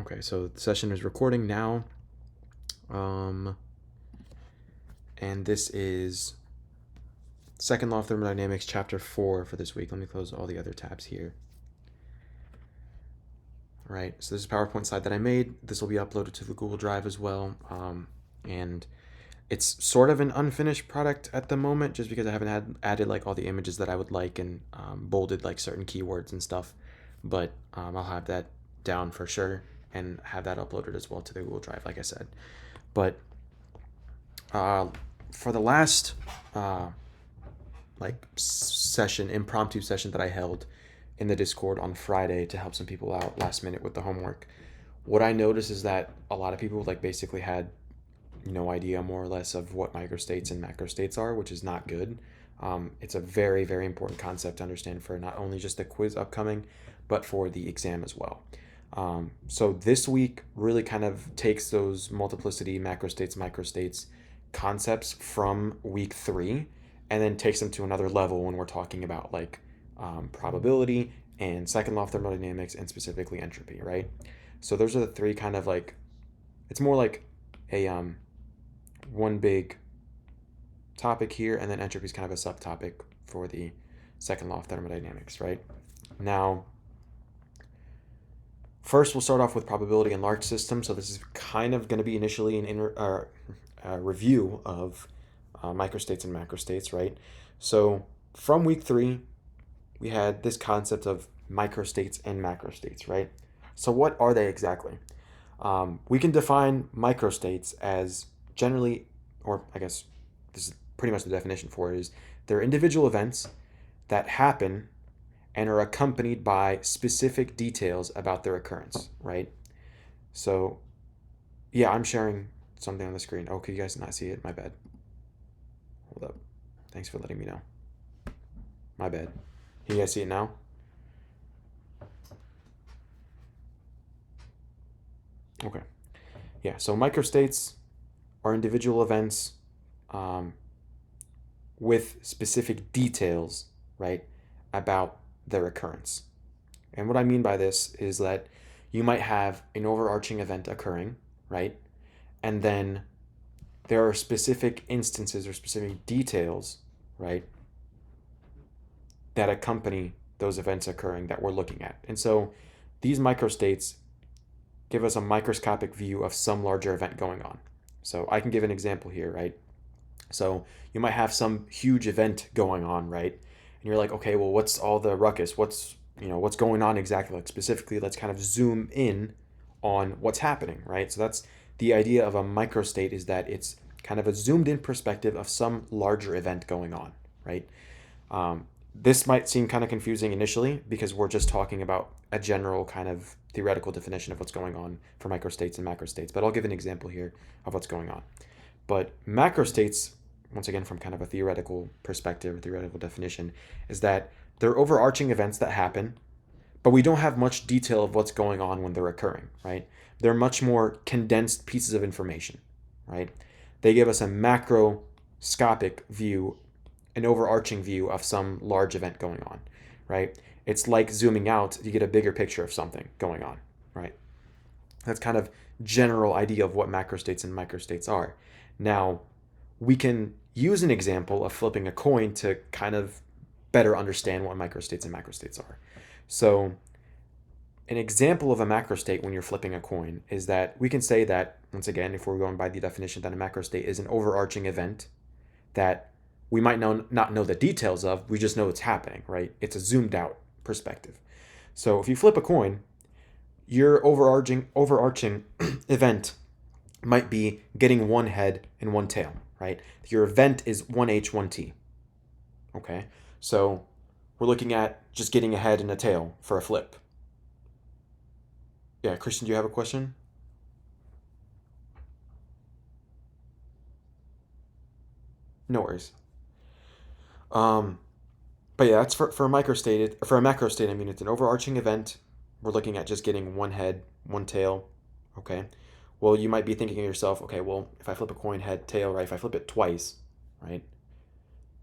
Okay, so the session is recording now. And this is Second Law of Thermodynamics, Chapter 4 for this week. Let me close all the other tabs here. All right, so this is a PowerPoint slide that I made. This will be uploaded to the Google Drive as well. And it's sort of an unfinished product at the moment, just because I haven't added like all the images that I would like and bolded like certain keywords and stuff. But I'll have that down for sure and have that uploaded as well to the Google Drive, like I said. But for the last impromptu session that I held in the Discord on Friday to help some people out last minute with the homework, what I noticed is that a lot of people like basically had no idea more or less of what microstates and macrostates are, which is not good. It's a very, very important concept to understand for not only just the quiz upcoming, but for the exam as well. So this week really kind of takes those multiplicity, macrostates, microstates concepts from week 3 and then takes them to another level when we're talking about like probability and second law of thermodynamics and specifically entropy, right? So those are the three kind of like, it's more like a one big topic here, and then entropy is kind of a subtopic for the second law of thermodynamics, right? Now, first we'll start off with probability in large systems. So this is kind of going to be initially an review of microstates and macrostates, right? So from week 3, we had this concept of microstates and macrostates, right? So what are they exactly? We can define microstates as generally, or I guess this is pretty much the definition for it, is they're individual events that happen and are accompanied by specific details about their occurrence, right? So, yeah, I'm sharing something on the screen. Oh, could you guys not see it? My bad. Hold up. Thanks for letting me know. My bad. Can you guys see it now? Okay. Yeah, so microstates are individual events with specific details, right, about their occurrence. And what I mean by this is that you might have an overarching event occurring, right? And then there are specific instances or specific details, right, that accompany those events occurring that we're looking at. And so these microstates give us a microscopic view of some larger event going on. So I can give an example here, right? So you might have some huge event going on, right? And you're like, okay, well, what's all the ruckus? What's going on exactly? Like specifically, let's kind of zoom in on what's happening, right? So that's the idea of a microstate, is that it's kind of a zoomed in perspective of some larger event going on, right? This might seem kind of confusing initially because we're just talking about a general kind of theoretical definition of what's going on for microstates and macrostates, but I'll give an example here of what's going on. But macrostates, once again, from kind of a theoretical perspective, or theoretical definition, is that they're overarching events that happen, but we don't have much detail of what's going on when they're occurring, right? They're much more condensed pieces of information, right? They give us a macroscopic view, an overarching view of some large event going on, right? It's like zooming out to get a bigger picture of something going on, right? That's kind of general idea of what macrostates and microstates are. Now, we can use an example of flipping a coin to kind of better understand what microstates and macrostates are. So an example of a macrostate when you're flipping a coin is that we can say that, once again, if we're going by the definition, that a macrostate is an overarching event that we might not know the details of, we just know it's happening, right? It's a zoomed out perspective. So if you flip a coin, your overarching event might be getting one head and one tail, right? Your event is 1H, 1T. Okay, so we're looking at just getting a head and a tail for a flip. Yeah, Christian, do you have a question? No worries. But yeah, that's for a microstate. For a macrostate, I mean, it's an overarching event. We're looking at just getting one head, one tail. Okay. Well, you might be thinking to yourself, okay, well, if I flip a coin head, tail, right? If I flip it twice, right?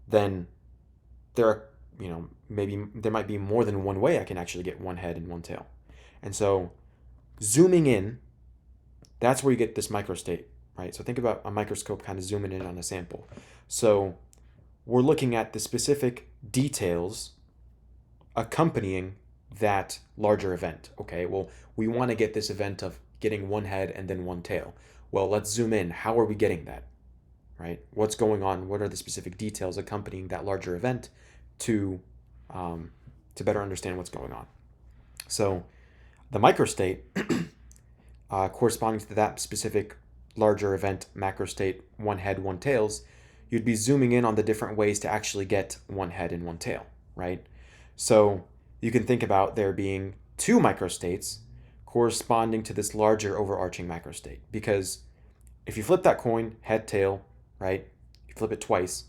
Then there are, maybe there might be more than one way I can actually get one head and one tail. And so Zooming in, that's where you get this microstate, right? So think about a microscope kind of zooming in on a sample. So we're looking at the specific details accompanying that larger event. Okay, well, we want to get this event of getting one head and then one tail. Well, let's zoom in. How are we getting that? Right? What's going on? What are the specific details accompanying that larger event to better understand what's going on? So the microstate corresponding to that specific larger event, macrostate, one head, one tails, you'd be zooming in on the different ways to actually get one head and one tail, right? So you can think about there being two microstates corresponding to this larger overarching macrostate. Because if you flip that coin, head, tail, right? You flip it twice.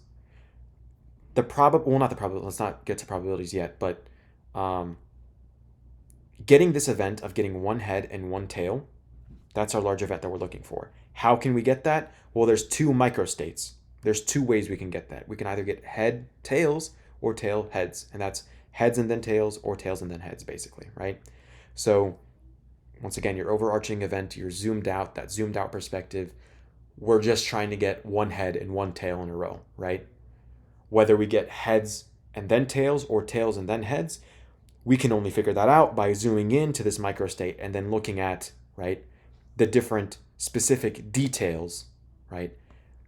Not the probability, let's not get to probabilities yet, but getting this event of getting one head and one tail, that's our large event that we're looking for. How can we get that? Well, there's two microstates. There's two ways we can get that. We can either get head, tails, or tail, heads. And that's heads and then tails, or tails and then heads, basically, right? So once again, your overarching event, your that zoomed out perspective, we're just trying to get one head and one tail in a row, right? Whether we get heads and then tails or tails and then heads, we can only figure that out by zooming into this microstate and then looking at, right, the different specific details, right?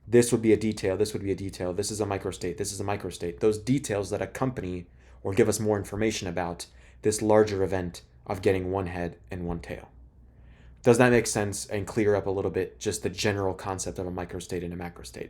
This would be a detail, this would be a detail, this is a microstate, this is a microstate. Those details that accompany or give us more information about this larger event of getting one head and one tail. Does that make sense and clear up a little bit just the general concept of a microstate and a macrostate?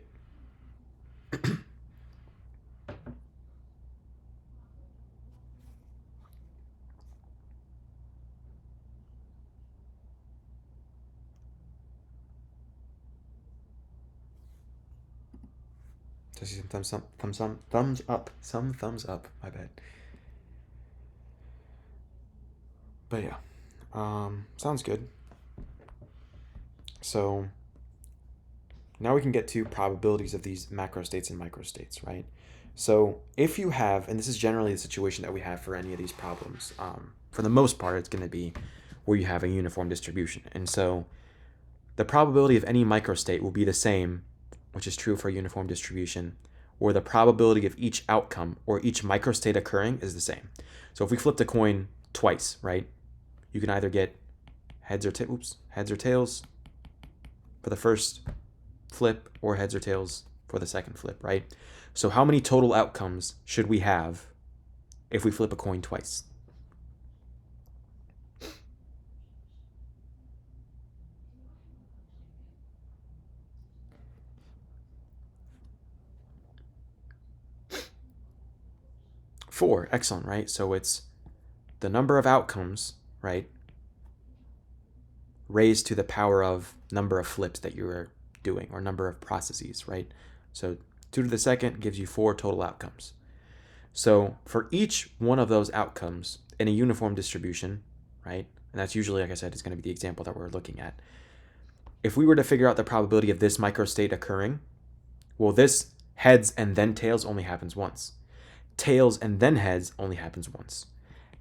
I see some thumbs up. Some thumbs up. My bad. But yeah, sounds good. So now we can get to probabilities of these macrostates and microstates, right? So if you have, and this is generally the situation that we have for any of these problems, for the most part, it's going to be where you have a uniform distribution. And so the probability of any microstate will be the same, which is true for a uniform distribution, or the probability of each outcome or each microstate occurring is the same. So if we flip the coin twice, right, you can either get heads or tails for the first flip or heads or tails for the second flip, right? So how many total outcomes should we have if we flip a coin twice? Four, excellent, right? So it's the number of outcomes, right, raised to the power of number of flips that you are doing, or number of processes, right? So 2 to the second gives you 4 total outcomes. So for each one of those outcomes in a uniform distribution, right, and that's usually, like I said, is going to be the example that we're looking at. If we were to figure out the probability of this microstate occurring, well, this heads and then tails only happens once. Tails and then heads only happens once.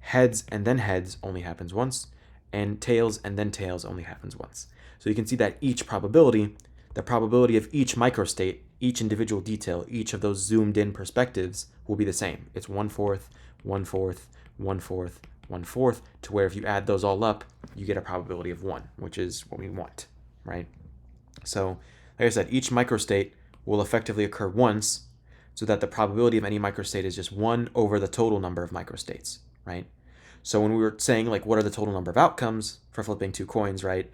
Heads and then heads only happens once. And tails and then tails only happens once. So you can see that each probability, the probability of each microstate, each individual detail, each of those zoomed in perspectives will be the same. It's 1/4, 1/4, 1/4, 1/4, to where if you add those all up, you get a probability of 1, which is what we want, right? So, like I said, each microstate will effectively occur once, so that the probability of any microstate is just 1 over the total number of microstates, right? So when we were saying, like, what are the total number of outcomes for flipping 2 coins, right?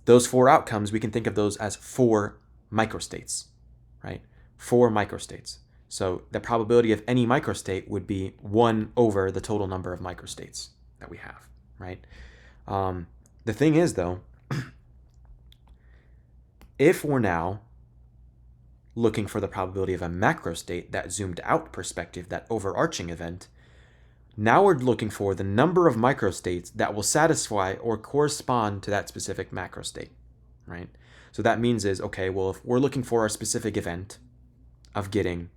Those 4 outcomes, we can think of those as 4 microstates, right? 4 microstates. So the probability of any microstate would be 1 over the total number of microstates that we have, right? The thing is, though, if we're now looking for the probability of a macrostate, that zoomed out perspective, that overarching event, now we're looking for the number of microstates that will satisfy or correspond to that specific macrostate, right? So that means is, okay, well, if we're looking for a specific event of getting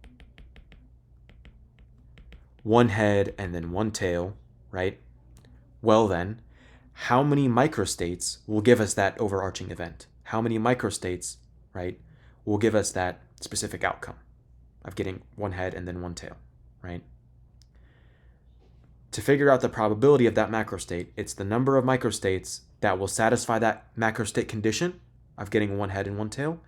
one head and then one tail, right? Well then, how many microstates will give us that overarching event? How many microstates, right, will give us that specific outcome of getting one head and then one tail, right? To figure out the probability of that macrostate, it's the number of microstates that will satisfy that macrostate condition of getting one head and one tail,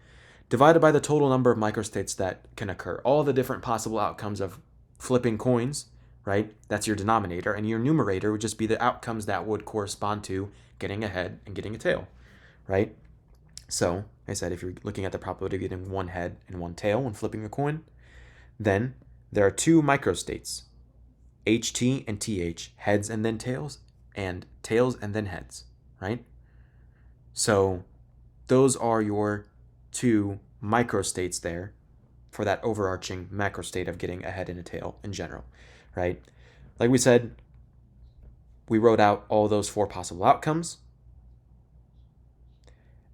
divided by the total number of microstates that can occur. All the different possible outcomes of flipping coins, right? That's your denominator. And your numerator would just be the outcomes that would correspond to getting a head and getting a tail, right? So, like I said, if you're looking at the probability of getting one head and one tail when flipping a coin, then there are two microstates, HT and TH, heads and then tails, and tails and then heads, right? So those are your two microstates there for that overarching macrostate of getting a head and a tail in general, right? Like we said, we wrote out all those four possible outcomes.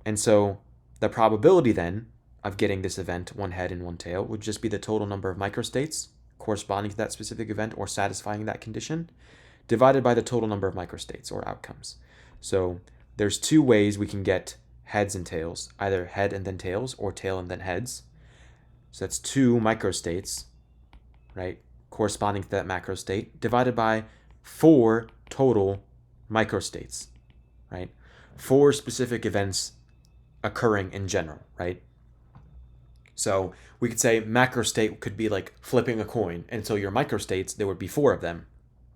And so the probability then of getting this event, one head and one tail, would just be the total number of microstates corresponding to that specific event or satisfying that condition, divided by the total number of microstates or outcomes. So there's two ways we can get heads and tails, either head and then tails or tail and then heads. So that's two microstates, right, corresponding to that macrostate, divided by 4 total microstates, right? 4 specific events occurring in general, right? So we could say macrostate could be like flipping a coin, and so your microstates, there would be 4 of them.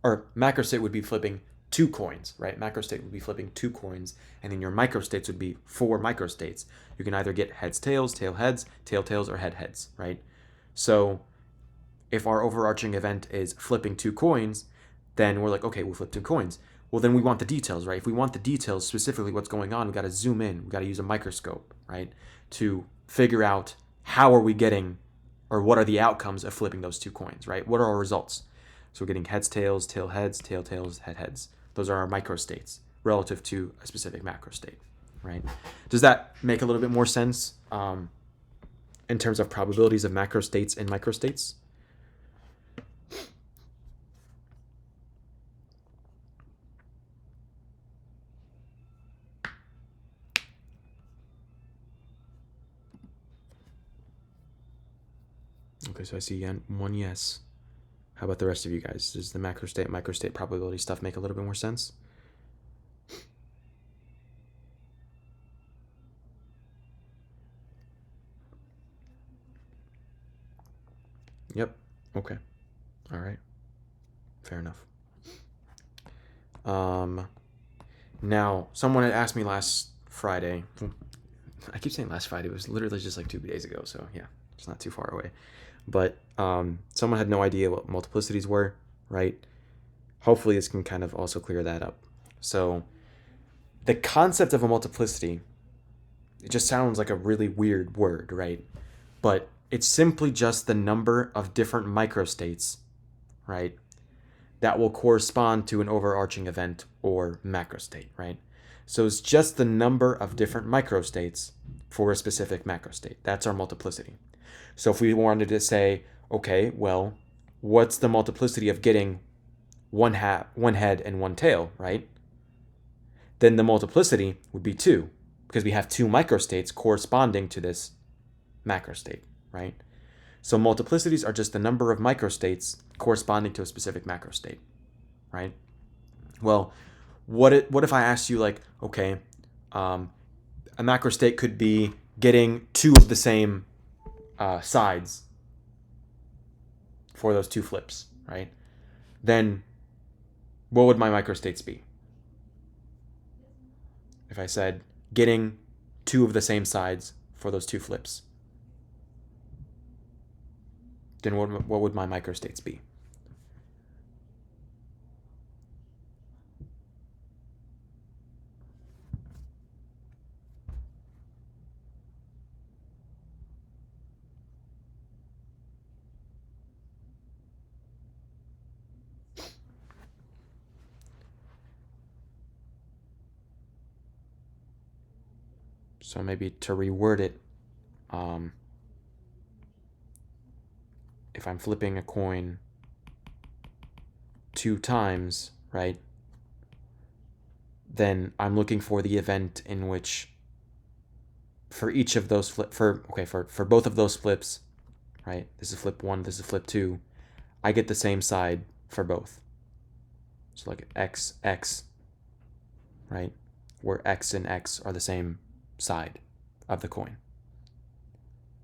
Or macrostate would be flipping 2 coins, right? Macrostate would be flipping 2 coins, and then your microstates would be 4 microstates. You can either get heads, tails, tail, heads, tail, tails, or head, heads, right? So if our overarching event is flipping 2 coins, then we're like, okay, we'll flip 2 coins. Well, then we want the details, right? If we want the details, specifically what's going on, we got to zoom in. We got to use a microscope, right, to figure out how are we getting, or what are the outcomes of flipping those 2 coins, right? What are our results? So we're getting heads, tails, tail, heads, tail, tails, head, heads. Those are our microstates relative to a specific macrostate, right? Does that make a little bit more sense in terms of probabilities of macrostates and microstates? Okay, so I see one yes. How about the rest of you guys? Does the macrostate, microstate probability stuff make a little bit more sense? Yep. Okay. All right. Fair enough. Now, someone had asked me last Friday. I keep saying last Friday. It was literally just like 2 days ago. So yeah, it's not too far away. But someone had no idea what multiplicities were, right? Hopefully this can kind of also clear that up. So the concept of a multiplicity, it just sounds like a really weird word, right? But it's simply just the number of different microstates, right, that will correspond to an overarching event or macrostate, right? So it's just the number of different microstates for a specific macrostate. That's our multiplicity. So if we wanted to say, okay, well, what's the multiplicity of getting one head and one tail, right? Then the multiplicity would be 2, because we have 2 microstates corresponding to this macrostate, right? So multiplicities are just the number of microstates corresponding to a specific macrostate, right? Well, what if I asked you, like, okay, a macrostate could be getting 2 of the same sides for those 2 flips, right? Then what would my microstates be? If I said getting 2 of the same sides for those 2 flips, then what would my microstates be? So maybe to reword it, if I'm flipping a coin 2 times, right, then I'm looking for the event in which for each of those for both of those flips, right? This is flip 1, this is flip 2. I get the same side for both. So like x, x, right? Where x and x are the same side of the coin.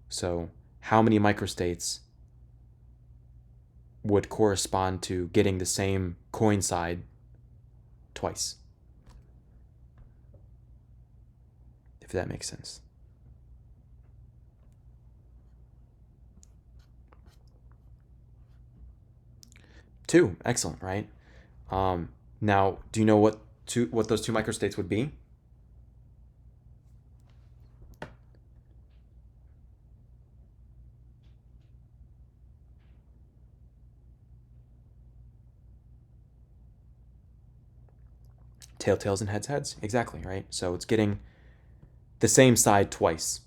So how many microstates would correspond to getting the same coin side twice? If that makes sense. Two, excellent, right? Now, do you know what those two microstates would be? Tails and heads, exactly, right? So it's getting the same side twice.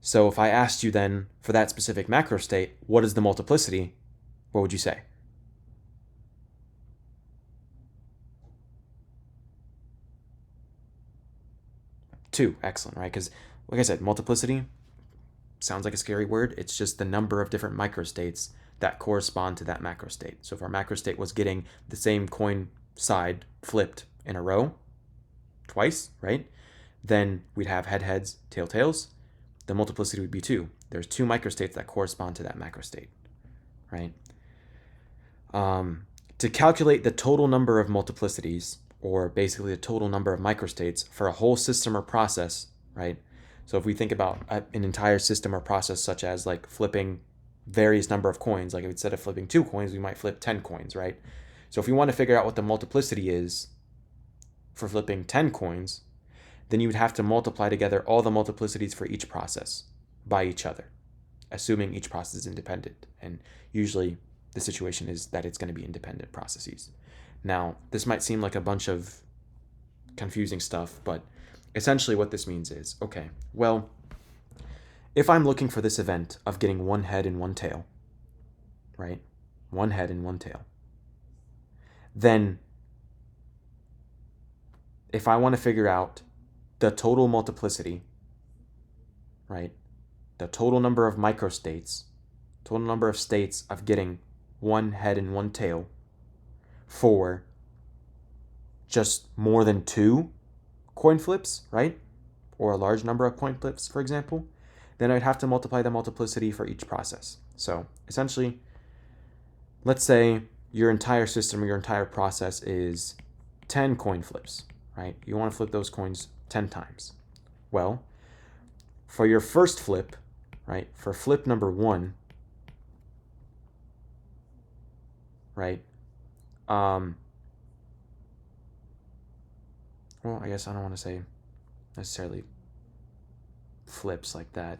So if I asked you then for that specific macrostate, what is the multiplicity? What would you say? Two, excellent, right? Because like I said, multiplicity sounds like a scary word. It's just the number of different microstates that correspond to that macrostate. So if our macrostate was getting the same coin side flipped in a row twice, right? Then we'd have heads, tails. The multiplicity would be 2. There's 2 microstates that correspond to that macrostate, right? To calculate the total number of multiplicities, or basically the total number of microstates for a whole system or process, right? So if we think about an entire system or process, such as like flipping various number of coins, like instead of flipping 2 coins, we might flip 10 coins, right? So if we want to figure out what the multiplicity is for flipping 10 coins, then you would have to multiply together all the multiplicities for each process by each other, assuming each process is independent. And usually the situation is that it's going to be independent processes. Now, this might seem like a bunch of confusing stuff, but essentially what this means is, okay, well, if I'm looking for this event of getting one head and one tail, right? One head and one tail, then if I want to figure out the total multiplicity, right? The total number of microstates, total number of states of getting one head and one tail for just more than 2 coin flips, right? Or a large number of coin flips, for example, then I'd have to multiply the multiplicity for each process. So essentially, let's say your entire system or your entire process is 10 coin flips, right? You want to flip those coins 10 times. Well, for your first flip, right, for flip number 1, right, well, I guess I don't want to say necessarily flips like that.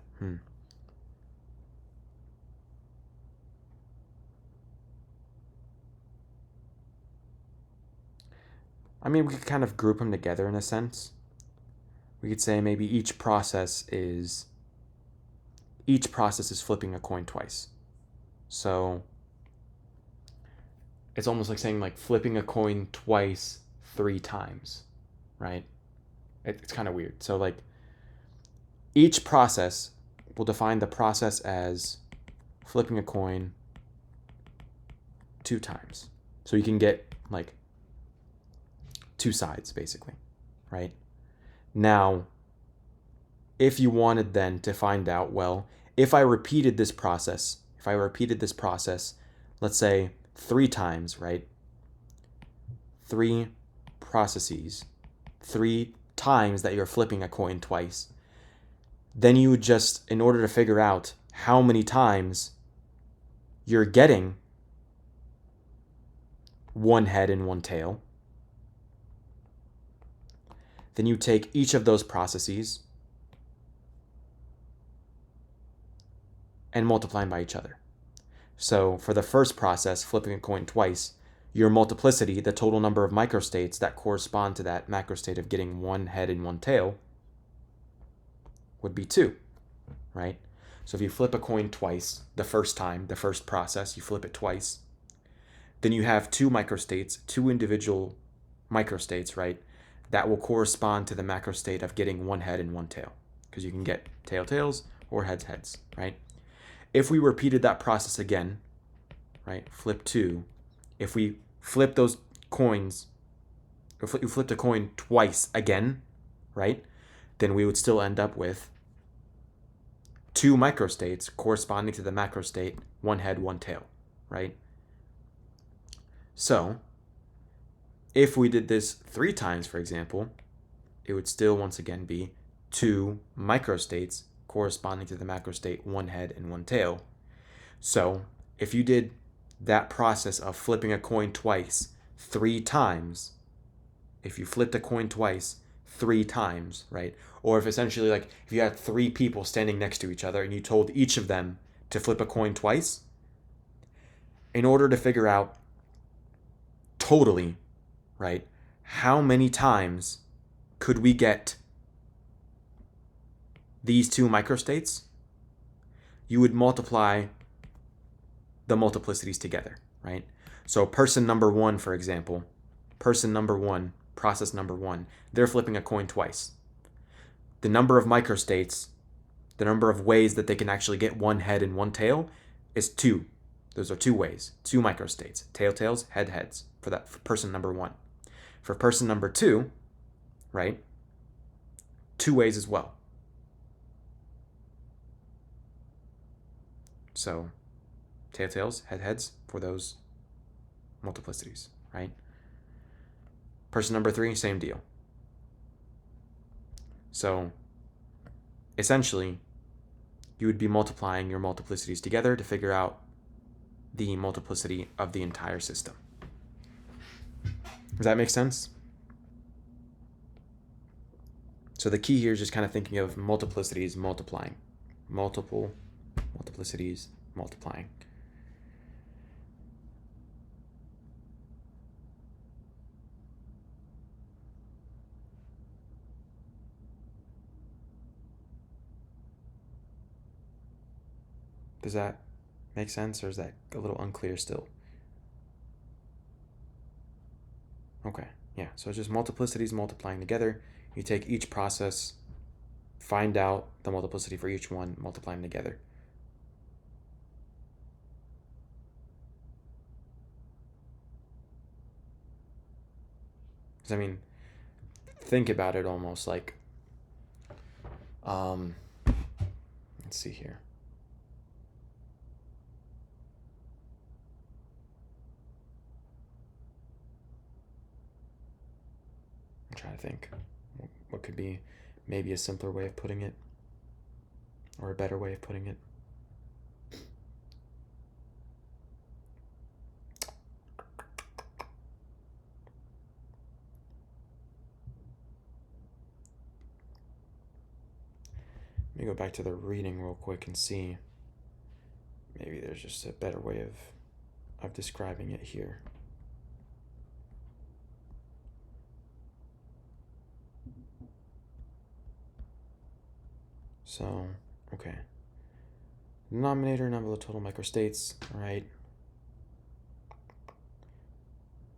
I mean, we could kind of group them together in a sense. We could say maybe each process is flipping a coin twice. So it's almost like saying like flipping a coin twice 3 times, right? It's kind of weird. So like each process, we'll define the process as flipping a coin 2 times. So you can get like 2 sides basically, right? Now, if you wanted then to find out, well, if I repeated this process, let's say 3 times, right? 3 processes, 3 times that you're flipping a coin twice, then you would just, in order to figure out how many times you're getting one head and one tail, then you take each of those processes and multiply them by each other. So for the first process, flipping a coin twice, your multiplicity, the total number of microstates that correspond to that macrostate of getting one head and one tail, would be 2, right? So if you flip a coin twice, the first time, the first process, you flip it twice, then you have 2 microstates, 2 individual microstates, right, that will correspond to the macrostate of getting one head and one tail, because you can get tails or heads, right? If we repeated that process again, right, flip 2, if we flip those coins, if you flipped a coin twice again, right, then we would still end up with 2 microstates corresponding to the macrostate, one head, one tail, right? So if we did this 3 times, for example, it would still once again be 2 microstates corresponding to the macrostate, one head and one tail. So if you did that process of flipping a coin twice 3 times, if you flipped a coin twice 3 times, right? Or if essentially, like, if you had 3 people standing next to each other and you told each of them to flip a coin twice, in order to figure out totally, right, how many times could we get these 2 microstates, you would multiply the multiplicities together, right? So person number 1, for example, process number 1, they're flipping a coin twice. The number of microstates, the number of ways that they can actually get one head and one tail is 2. Those are 2 ways, 2 microstates, tails, heads, for person number 1. For person number 2, right, 2 ways as well. So tails, heads for those multiplicities, right? Person number 3, same deal. So essentially, you would be multiplying your multiplicities together to figure out the multiplicity of the entire system. Does that make sense? So the key here is just kind of thinking of multiplicities multiplying. Multiplicities multiplying. Does that make sense, or is that a little unclear still? Okay, yeah, so it's just multiplicities multiplying together. You take each process, find out the multiplicity for each one, multiply them together. Because, I mean, think about it almost like, let's see here. I'm trying to think what could be maybe a simpler way of putting it, or a better way of putting it. Let me go back to the reading real quick and see. Maybe there's just a better way of describing it here. So, okay. Denominator, number of total microstates, right?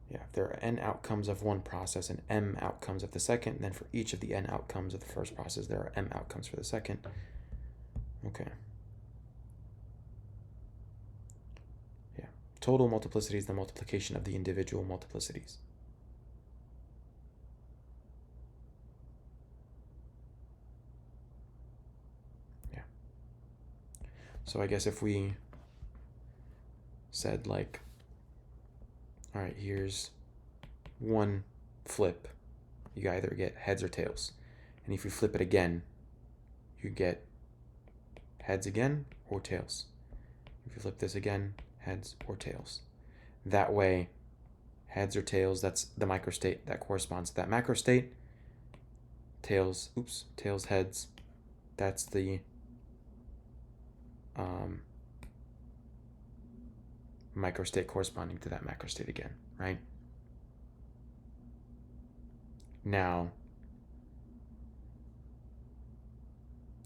Yeah, if there are n outcomes of one process and m outcomes of the second, then for each of the n outcomes of the first process, there are m outcomes for the second. Okay. Yeah, total multiplicity is the multiplication of the individual multiplicities. Yeah. So I guess if we said, like, all right, here's one flip, you either get heads or tails. And if you flip it again, you get heads again or tails. If you flip this again, heads or tails. That way, heads or tails, that's the microstate that corresponds to that macrostate. Tails, heads, that's the microstate corresponding to that macrostate again, right? Now,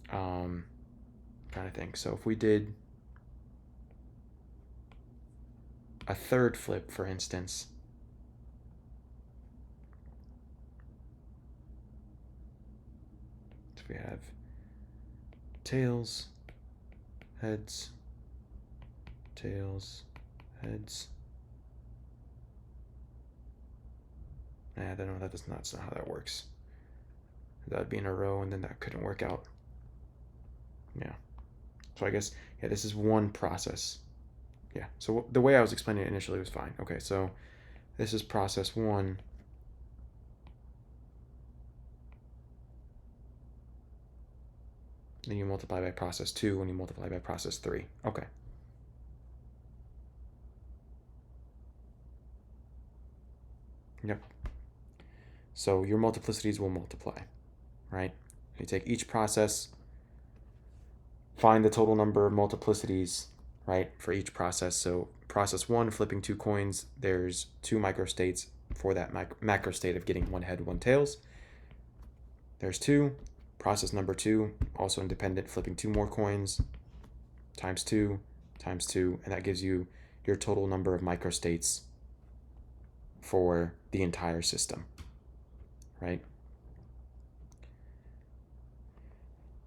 trying to think. So if we did a third flip, for instance, we have tails, heads, tails, heads. I don't know, that's not how that works. That would be in a row, and then that couldn't work out. Yeah. So I guess, yeah, this is one process. Yeah, so the way I was explaining it initially was fine. Okay, so this is process 1. Then you multiply by process 2, and you multiply by process 3. Okay. Yep. So your multiplicities will multiply, right? You take each process, find the total number of multiplicities, right, for each process. So process 1, flipping 2 coins, there's 2 microstates for that macrostate of getting 1 head, 1 tails. There's 2. Process number 2, also independent, flipping 2 more coins, times 2, times 2, and that gives you your total number of microstates for the entire system, right?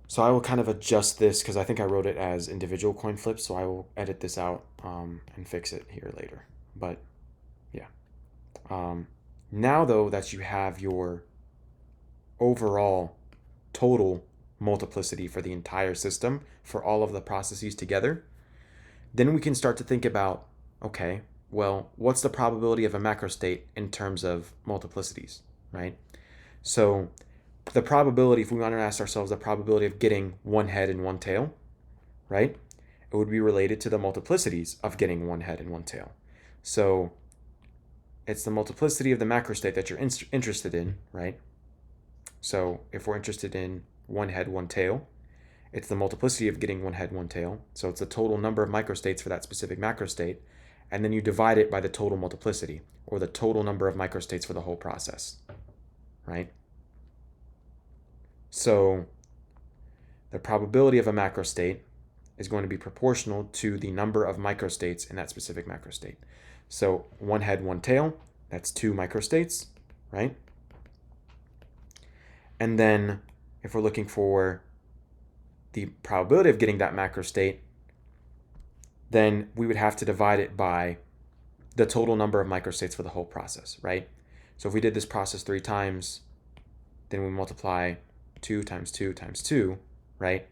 So I will kind of adjust this because I think I wrote it as individual coin flips, so I will edit this out and fix it here later. But yeah. Now, though, that you have your overall total multiplicity for the entire system for all of the processes together, then we can start to think about, okay, well, what's the probability of a macrostate in terms of multiplicities, right? So the probability, if we want to ask ourselves the probability of getting 1 head and 1 tail, right? It would be related to the multiplicities of getting 1 head and 1 tail. So it's the multiplicity of the macrostate that you're interested in, right? So if we're interested in 1 head, 1 tail, it's the multiplicity of getting 1 head, 1 tail. So it's the total number of microstates for that specific macrostate. And then you divide it by the total multiplicity, or the total number of microstates for the whole process, right? So the probability of a macrostate is going to be proportional to the number of microstates in that specific macrostate. So 1 head, 1 tail, that's 2 microstates, right? And then if we're looking for the probability of getting that macrostate, then we would have to divide it by the total number of microstates for the whole process, right? So if we did this process 3 times, then we multiply 2 times 2 times 2, right?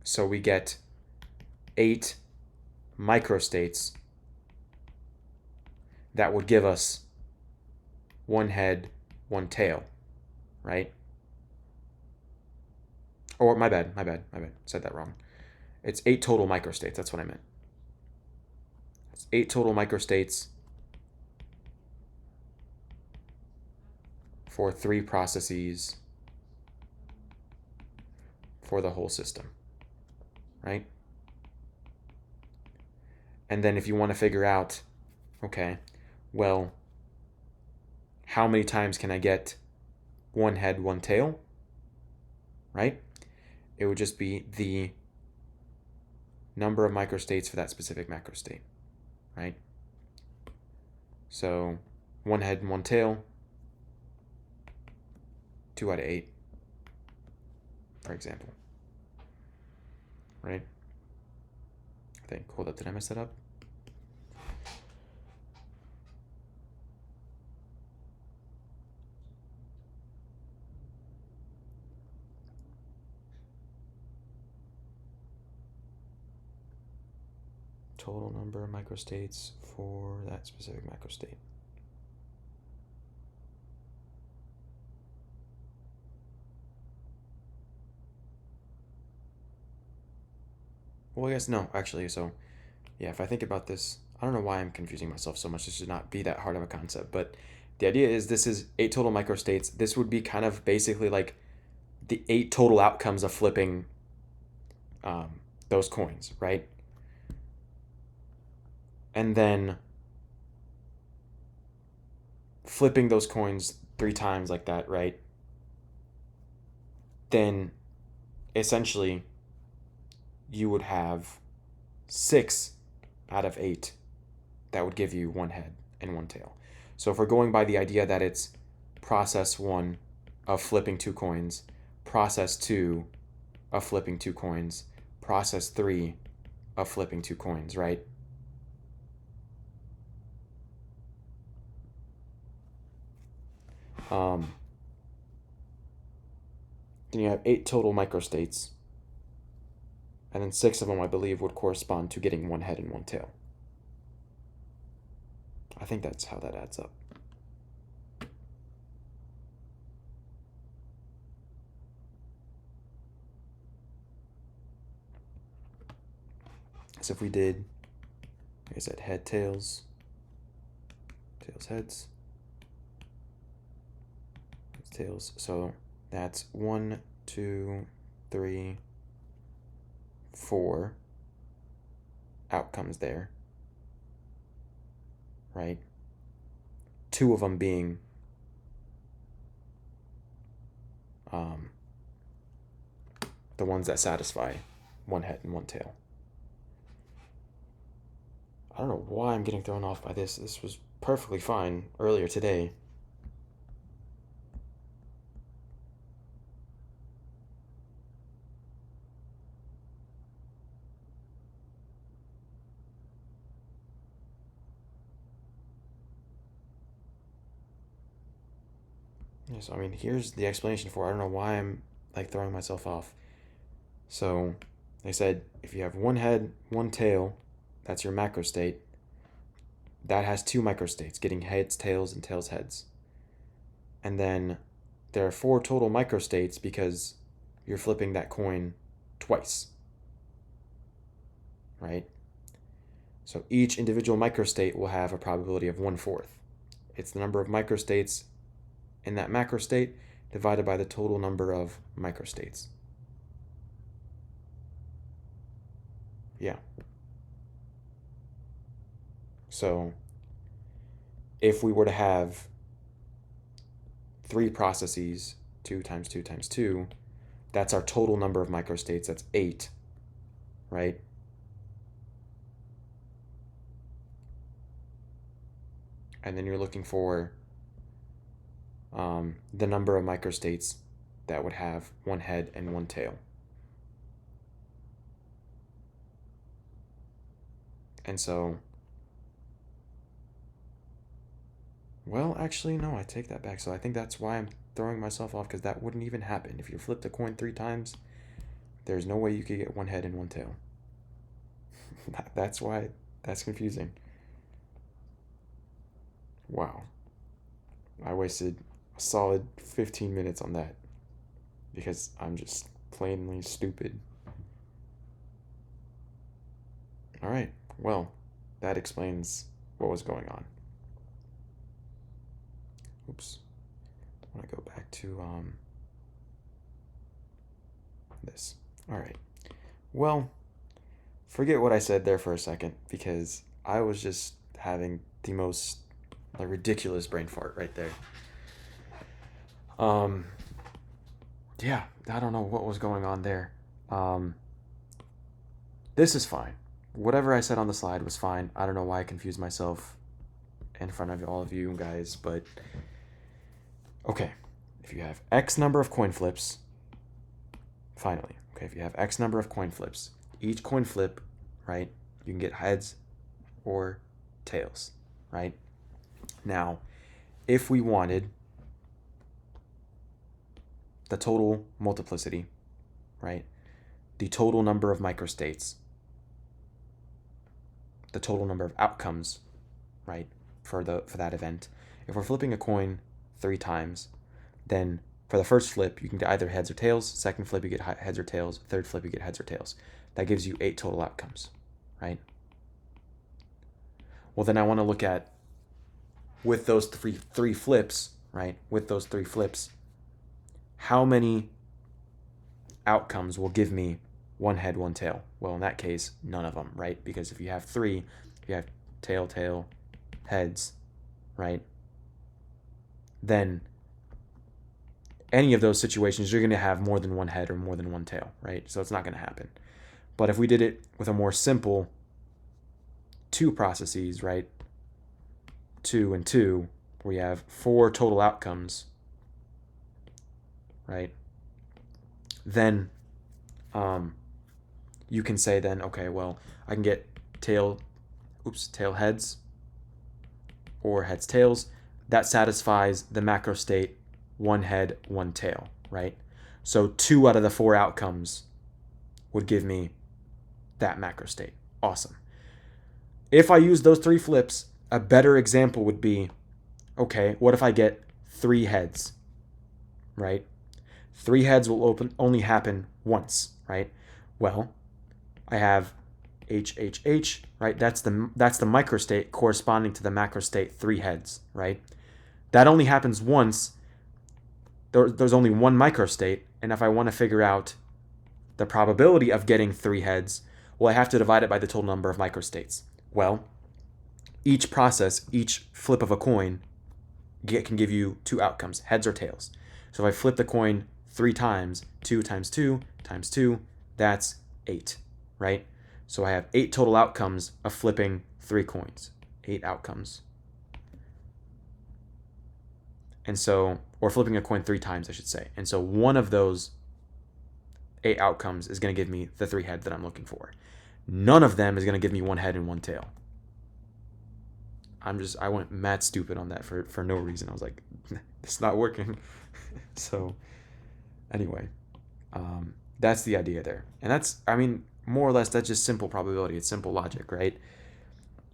So we get 8 microstates that would give us 1 head, 1 tail, right? Or my bad, said that wrong. It's 8 total microstates, that's what I meant. It's 8 total microstates for 3 processes for the whole system, right? And then if you want to figure out, okay, well, how many times can I get 1 head, 1 tail, right? It would just be the number of microstates for that specific macrostate, right? So 1 head and 1 tail, 2 out of 8, for example, right? I think, hold up, did I mess that up? Total number of microstates for that specific macrostate. Well, I guess no, actually, so yeah, if I think about this, I don't know why I'm confusing myself so much. This should not be that hard of a concept, but the idea is this is 8 total microstates. This would be kind of basically like the 8 total outcomes of flipping those coins, right? And then flipping those coins 3 times like that, right? Then essentially you would have 6 out of 8 that would give you 1 head and 1 tail. So if we're going by the idea that it's process 1 of flipping 2 coins, process 2 of flipping 2 coins, process 3 of flipping 2 coins, right? Then you have 8 total microstates, and then 6 of them, I believe, would correspond to getting 1 head and 1 tail. I think that's how that adds up. So if we did, like I said, head, tails, tails, heads, tails. So that's 1, 2, 3, 4 outcomes there, right? 2 of them being the ones that satisfy 1 head and 1 tail. I don't know why I'm getting thrown off by this. This was perfectly fine earlier today. So I mean, here's the explanation for it. I don't know why I'm like throwing myself off. So they said if you have 1 head, 1 tail, that's your macrostate. That has 2 microstates, getting heads, tails, and tails, heads. And then there are 4 total microstates because you're flipping that coin twice, right? So each individual microstate will have a probability of 1/4. It's the number of microstates in that macrostate divided by the total number of microstates. Yeah. So if we were to have 3 processes, 2 times 2 times 2, that's our total number of microstates. That's 8, right? And then you're looking for the number of microstates that would have 1 head and 1 tail. And so, well, actually, no, I take that back. So I think that's why I'm throwing myself off, because that wouldn't even happen. If you flipped a coin 3 times, there's no way you could get 1 head and 1 tail. That's why that's confusing. Wow. I wasted a solid 15 minutes on that because I'm just plainly stupid. All right, well, that explains what was going on. Oops. I want to go back to this. All right. Well, forget what I said there for a second because I was just having the most ridiculous brain fart right there. Yeah, I don't know what was going on there. This is fine. Whatever I said on the slide was fine. I don't know why I confused myself in front of all of you guys, but okay. If you have X number of coin flips, finally, okay, if you have X number of coin flips, each coin flip, right, you can get heads or tails, right? Now, if we wanted the total multiplicity, right, the total number of microstates, the total number of outcomes, right, for that event, if we're flipping a coin 3 times, then for the first flip, you can get either heads or tails. Second flip, you get heads or tails. Third flip, you get heads or tails. That gives you 8 total outcomes, right? Well, then I want to look at, with those three flips, right? With those 3 flips, how many outcomes will give me 1 head, 1 tail? Well, in that case, none of them, right? Because if you have 3, you have tail, tail, heads, right? Then any of those situations, you're going to have more than 1 head or more than 1 tail, right? So it's not going to happen. But if we did it with a more simple 2 processes, right? 2 and 2, where you have 4 total outcomes, right? Then you can say then, okay, well, I can get tail heads or heads tails. That satisfies the macro state, one head, one tail, right? So 2 out of the 4 outcomes would give me that macro state. Awesome. If I use those 3 flips, a better example would be, okay, what if I get 3 heads, right? 3 heads will only happen once, right? Well, I have HHH, right? That's the microstate corresponding to the macrostate 3 heads, right? That only happens once. There's only one microstate, and if I want to figure out the probability of getting 3 heads, well, I have to divide it by the total number of microstates. Well, each process, each flip of a coin can give you 2 outcomes, heads or tails. So if I flip the coin 3 times, 2 times 2 times 2, that's 8, right? So I have 8 total outcomes of flipping 3 coins. 8 outcomes. And so, or flipping a coin 3 times, I should say. And so one of those 8 outcomes is going to give me the 3 head that I'm looking for. None of them is going to give me 1 head and 1 tail. I went mad stupid on that for no reason. I was like, it's not working. So anyway, that's the idea there. And that's, I mean, more or less, that's just simple probability. It's simple logic, right?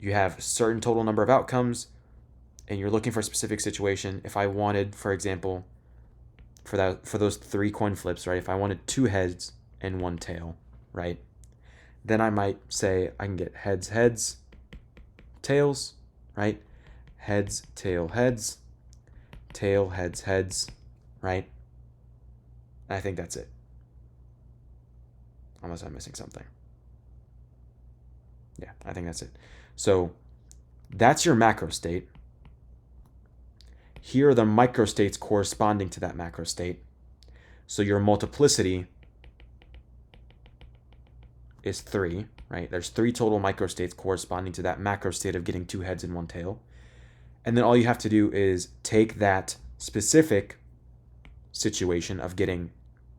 You have a certain total number of outcomes, and you're looking for a specific situation. If I wanted, for example, for those 3 coin flips, right? If I wanted 2 heads and 1 tail, right? Then I might say I can get heads, tails, right? Heads, tail, heads, tail, heads, right? I think that's it. Unless I'm missing something. Yeah, I think that's it. So that's your macro state. Here are the microstates corresponding to that macro state. So your multiplicity is 3, right? There's 3 total microstates corresponding to that macro state of getting 2 heads and 1 tail. And then all you have to do is take that specific situation of getting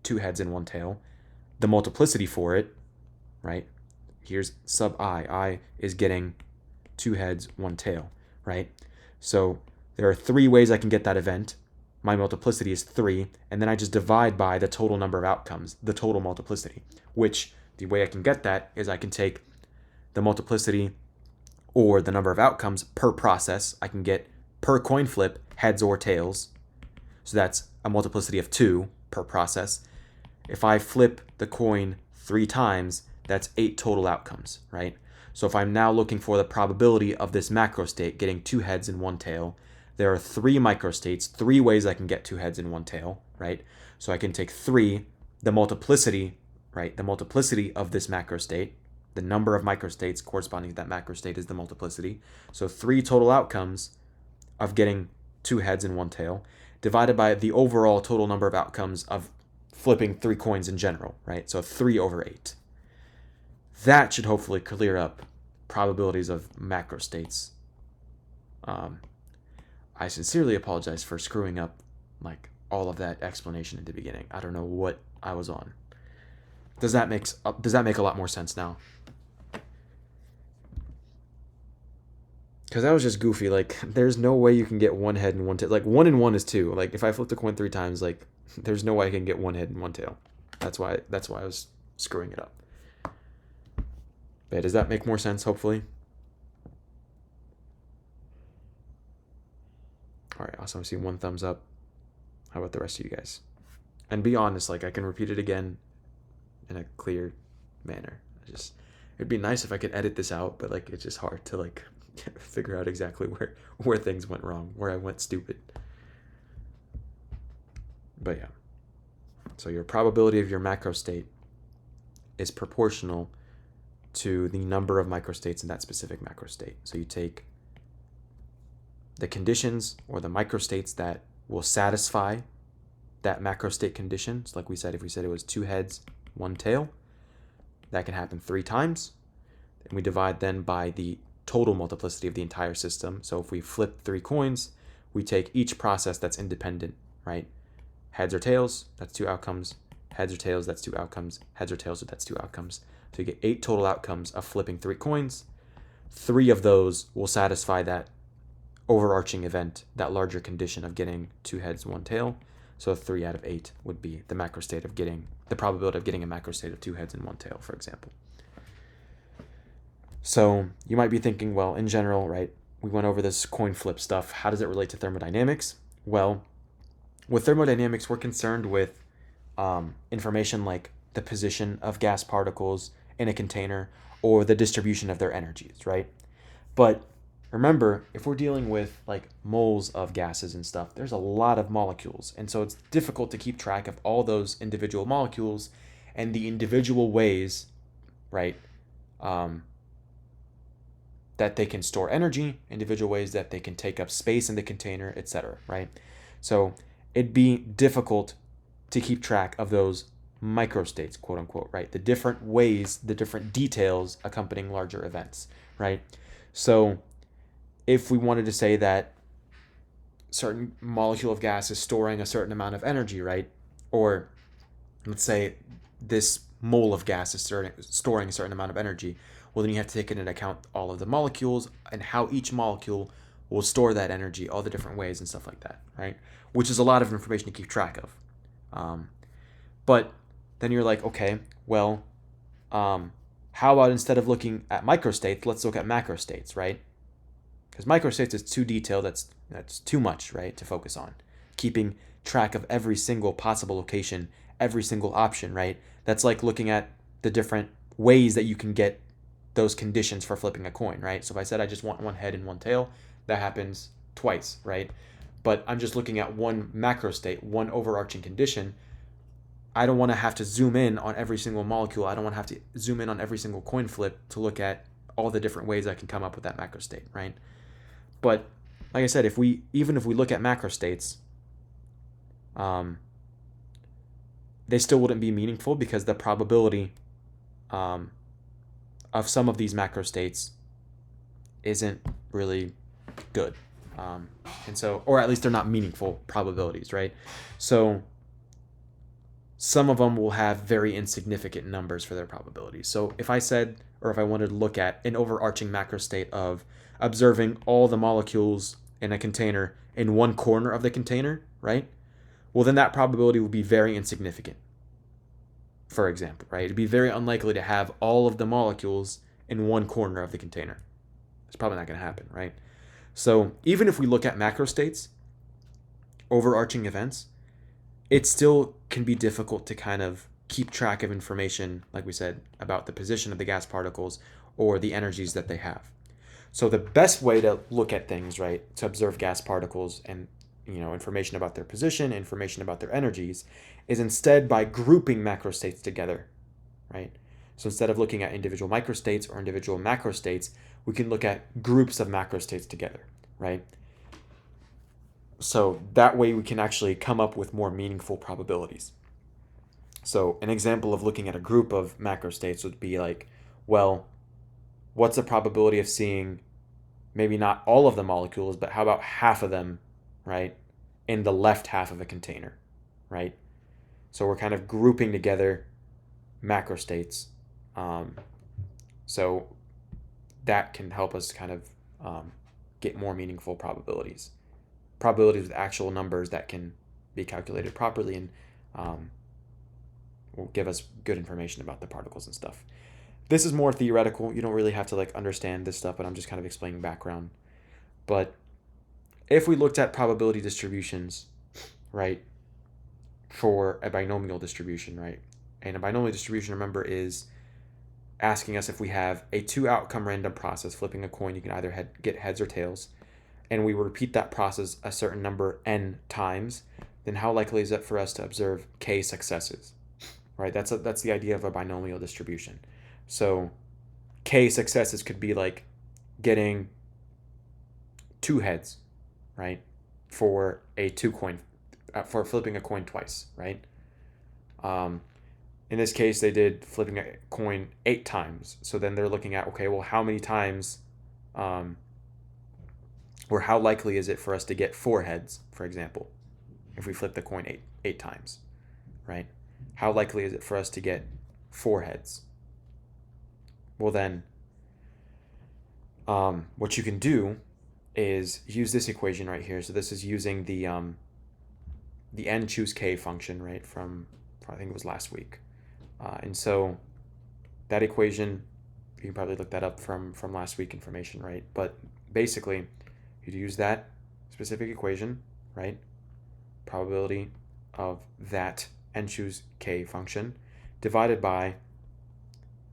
2 heads and 1 tail, the multiplicity for it, right? Here's sub I. I is getting 2 heads, 1 tail, right? So there are 3 ways I can get that event. My multiplicity is 3, and then I just divide by the total number of outcomes, the total multiplicity, which the way I can get that is I can take the multiplicity or the number of outcomes per process. I can get per coin flip heads or tails. So that's a multiplicity of 2 per process. If I flip the coin 3 times, that's 8 total outcomes, right? So if I'm now looking for the probability of this macro state getting 2 heads and 1 tail, there are 3 microstates, 3 ways I can get 2 heads and 1 tail, right? So I can take 3, the multiplicity, right? The multiplicity of this macro state, the number of microstates corresponding to that macro state is the multiplicity. So 3 total outcomes of getting 2 heads and 1 tail, divided by the overall total number of outcomes of flipping 3 coins in general, right? So 3 over 8. That should hopefully clear up probabilities of macrostates. I sincerely apologize for screwing up like all of that explanation at the beginning. I don't know what I was on. Does that make a lot more sense now? Because that was just goofy. Like, there's no way you can get 1 head and 1 tail. Like, 1 and 1 is 2. Like, if I flip the coin 3 times, like, there's no way I can get 1 head and 1 tail. That's why I was screwing it up. But does that make more sense, hopefully? All right, awesome. I see 1 thumbs up. How about the rest of you guys? And be honest, like, I can repeat it again in a clear manner. It'd be nice if I could edit this out, but, like, it's just hard to, like, figure out exactly where things went wrong, where I went stupid. But yeah. So your probability of your macro state is proportional to the number of microstates in that specific macro state. So you take the conditions or the microstates that will satisfy that macro state condition. So like we said, if we said it was 2 heads, 1 tail, that can happen 3 times. And we divide then by the total multiplicity of the entire system. So if we flip 3 coins, we take each process that's independent, right? Heads or tails, that's 2 outcomes. Heads or tails, that's 2 outcomes. Heads or tails, that's 2 outcomes. So you get 8 total outcomes of flipping 3 coins. 3 of those will satisfy that overarching event, that larger condition of getting 2 heads, 1 tail. So 3 out of 8 would be the macrostate of getting, the probability of getting a macrostate of 2 heads and 1 tail, for example. So you might be thinking, well, in general, right, we went over this coin flip stuff. How does it relate to thermodynamics? Well, with thermodynamics, we're concerned with information like the position of gas particles in a container or the distribution of their energies, right? But remember, if we're dealing with like moles of gases and stuff, there's a lot of molecules. And so it's difficult to keep track of all those individual molecules and the individual ways, right, that they can store energy, individual ways that they can take up space in the container, etc., right? So it'd be difficult to keep track of those microstates, quote unquote, right? The different ways, the different details accompanying larger events, right? So if we wanted to say that certain molecule of gas is storing a certain amount of energy, right? Or let's say this mole of gas is storing a certain amount of energy, well, then you have to take into account all of the molecules and how each molecule will store that energy, all the different ways and stuff like that, right? Which is a lot of information to keep track of. But then you're like, okay, well, how about instead of looking at microstates, let's look at macrostates, right? Because microstates is too detailed, that's too much, right, to focus on. Keeping track of every single possible location, every single option, right? That's like looking at the different ways that you can get those conditions for flipping a coin, right? So if I said I just want 1 head and 1 tail, that happens twice, right? But I'm just looking at one macrostate, one overarching condition. I don't want to have to zoom in on every single molecule. I don't want to have to zoom in on every single coin flip to look at all the different ways I can come up with that macrostate, right? But like I said, even if we look at macrostates, they still wouldn't be meaningful because the probability of some of these macrostates isn't really good. And so, or at least they're not meaningful probabilities, right? So some of them will have very insignificant numbers for their probabilities. So if I said, or if I wanted to look at an overarching macrostate of observing all the molecules in a container in one corner of the container, right? Well, then that probability would be very insignificant, for example, right? It'd be very unlikely to have all of the molecules in one corner of the container. It's probably not going to happen, right? So even if we look at macrostates, overarching events, it still can be difficult to kind of keep track of information, like we said, about the position of the gas particles or the energies that they have. So the best way to look at things, right, to observe gas particles and information about their position, information about their energies, is instead by grouping macrostates together, right? So instead of looking at individual microstates or individual macrostates, we can look at groups of macrostates together, right? So that way we can actually come up with more meaningful probabilities. So an example of looking at a group of macrostates would be like, well, what's the probability of seeing maybe not all of the molecules, but how about half of them, right, in the left half of a container, right? So we're kind of grouping together macrostates. So that can help us kind of get more meaningful probabilities with actual numbers that can be calculated properly and will give us good information about the particles and stuff. This is more theoretical. You don't really have to like understand this stuff, but I'm just kind of explaining background. But if we looked at probability distributions, right, for a binomial distribution, right, and a binomial distribution, remember, is asking us if we have a 2-outcome random process, flipping a coin, you can either get heads or tails, and we repeat that process a certain number n times, then how likely is it for us to observe k successes, right? That's the idea of a binomial distribution. So k successes could be like getting 2 heads, right, for a 2 coin, for flipping a coin twice, right? In this case, they did flipping a coin 8 times. So then they're looking at, okay, well, how many times, or how likely is it for us to get 4 heads, for example? if we flip the coin eight times, right? How likely is it for us to get 4 heads? Well then, what you can do is use this equation right here. So this is using the n choose k function, right, from I think it was last week. And so that equation, you can probably look that up from last week information, right? But basically, you'd use that specific equation, right? Probability of that n choose k function divided by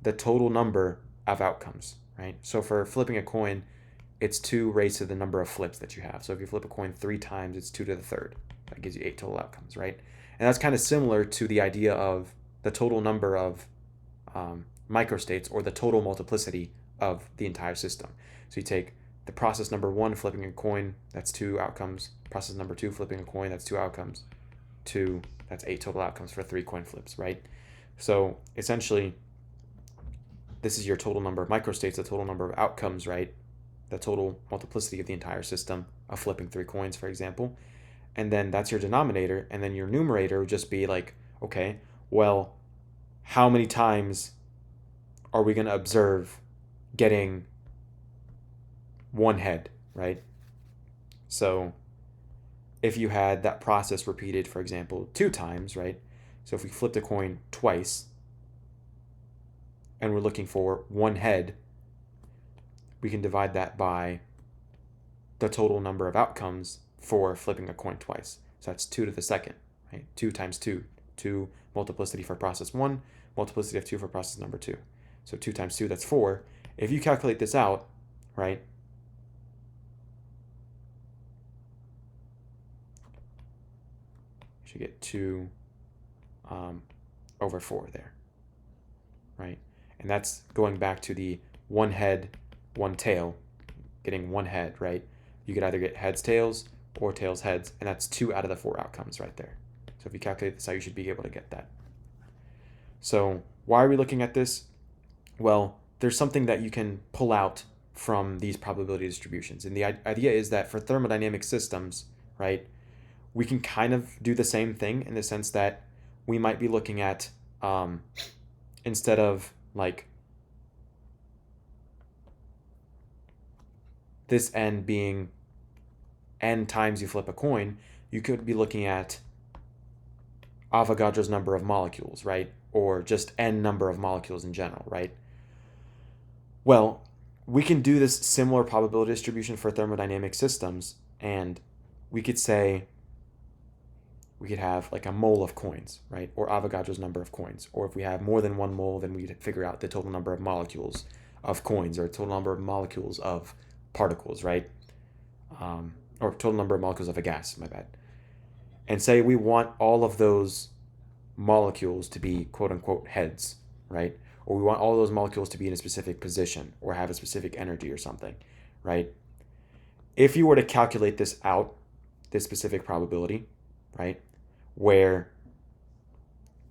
the total number of outcomes, right? So for flipping a coin, it's 2 raised to the number of flips that you have. So if you flip a coin 3 times, it's 2 to the third. That gives you 8 total outcomes, right? And that's kind of similar to the idea of the total number of microstates, or the total multiplicity of the entire system. So you take the process number 1, flipping a coin, that's 2 outcomes. Process number 2, flipping a coin, that's 2 outcomes. 2, that's 8 total outcomes for 3 coin flips, right? So essentially, this is your total number of microstates, the total number of outcomes, right? The total multiplicity of the entire system of flipping 3 coins, for example. And then that's your denominator. And then your numerator would just be like, okay, well, how many times are we going to observe getting 1 head, right? So if you had that process repeated, for example, 2 times, right? So if we flipped a coin twice and we're looking for 1 head, we can divide that by the total number of outcomes for flipping a coin twice. So that's 2 to the second, right? 2 times 2. 2 multiplicity for process 1, multiplicity of 2 for process number 2. So 2 times 2, that's 4. If you calculate this out, right, you should get 2 over 4 there, right? And that's going back to the 1 head, 1 tail, getting 1 head, right? You could either get heads, tails, or tails, heads, and that's 2 out of the 4 outcomes right there. So if you calculate this out, you should be able to get that. So why are we looking at this? Well, there's something that you can pull out from these probability distributions. And the idea is that for thermodynamic systems, right, we can kind of do the same thing in the sense that we might be looking at, instead of like this n being n times you flip a coin, you could be looking at Avogadro's number of molecules, right? Or just n number of molecules in general, right? Well, we can do this similar probability distribution for thermodynamic systems, and we could say we could have like a mole of coins, right? Or Avogadro's number of coins. Or if we have more than 1 mole, then we'd figure out the total number of molecules of coins, or total number of molecules of particles, right? Or total number of molecules of a gas, my bad. And say we want all of those molecules to be quote unquote heads, right? Or we want all those molecules to be in a specific position or have a specific energy or something, right? If you were to calculate this out, this specific probability, right, where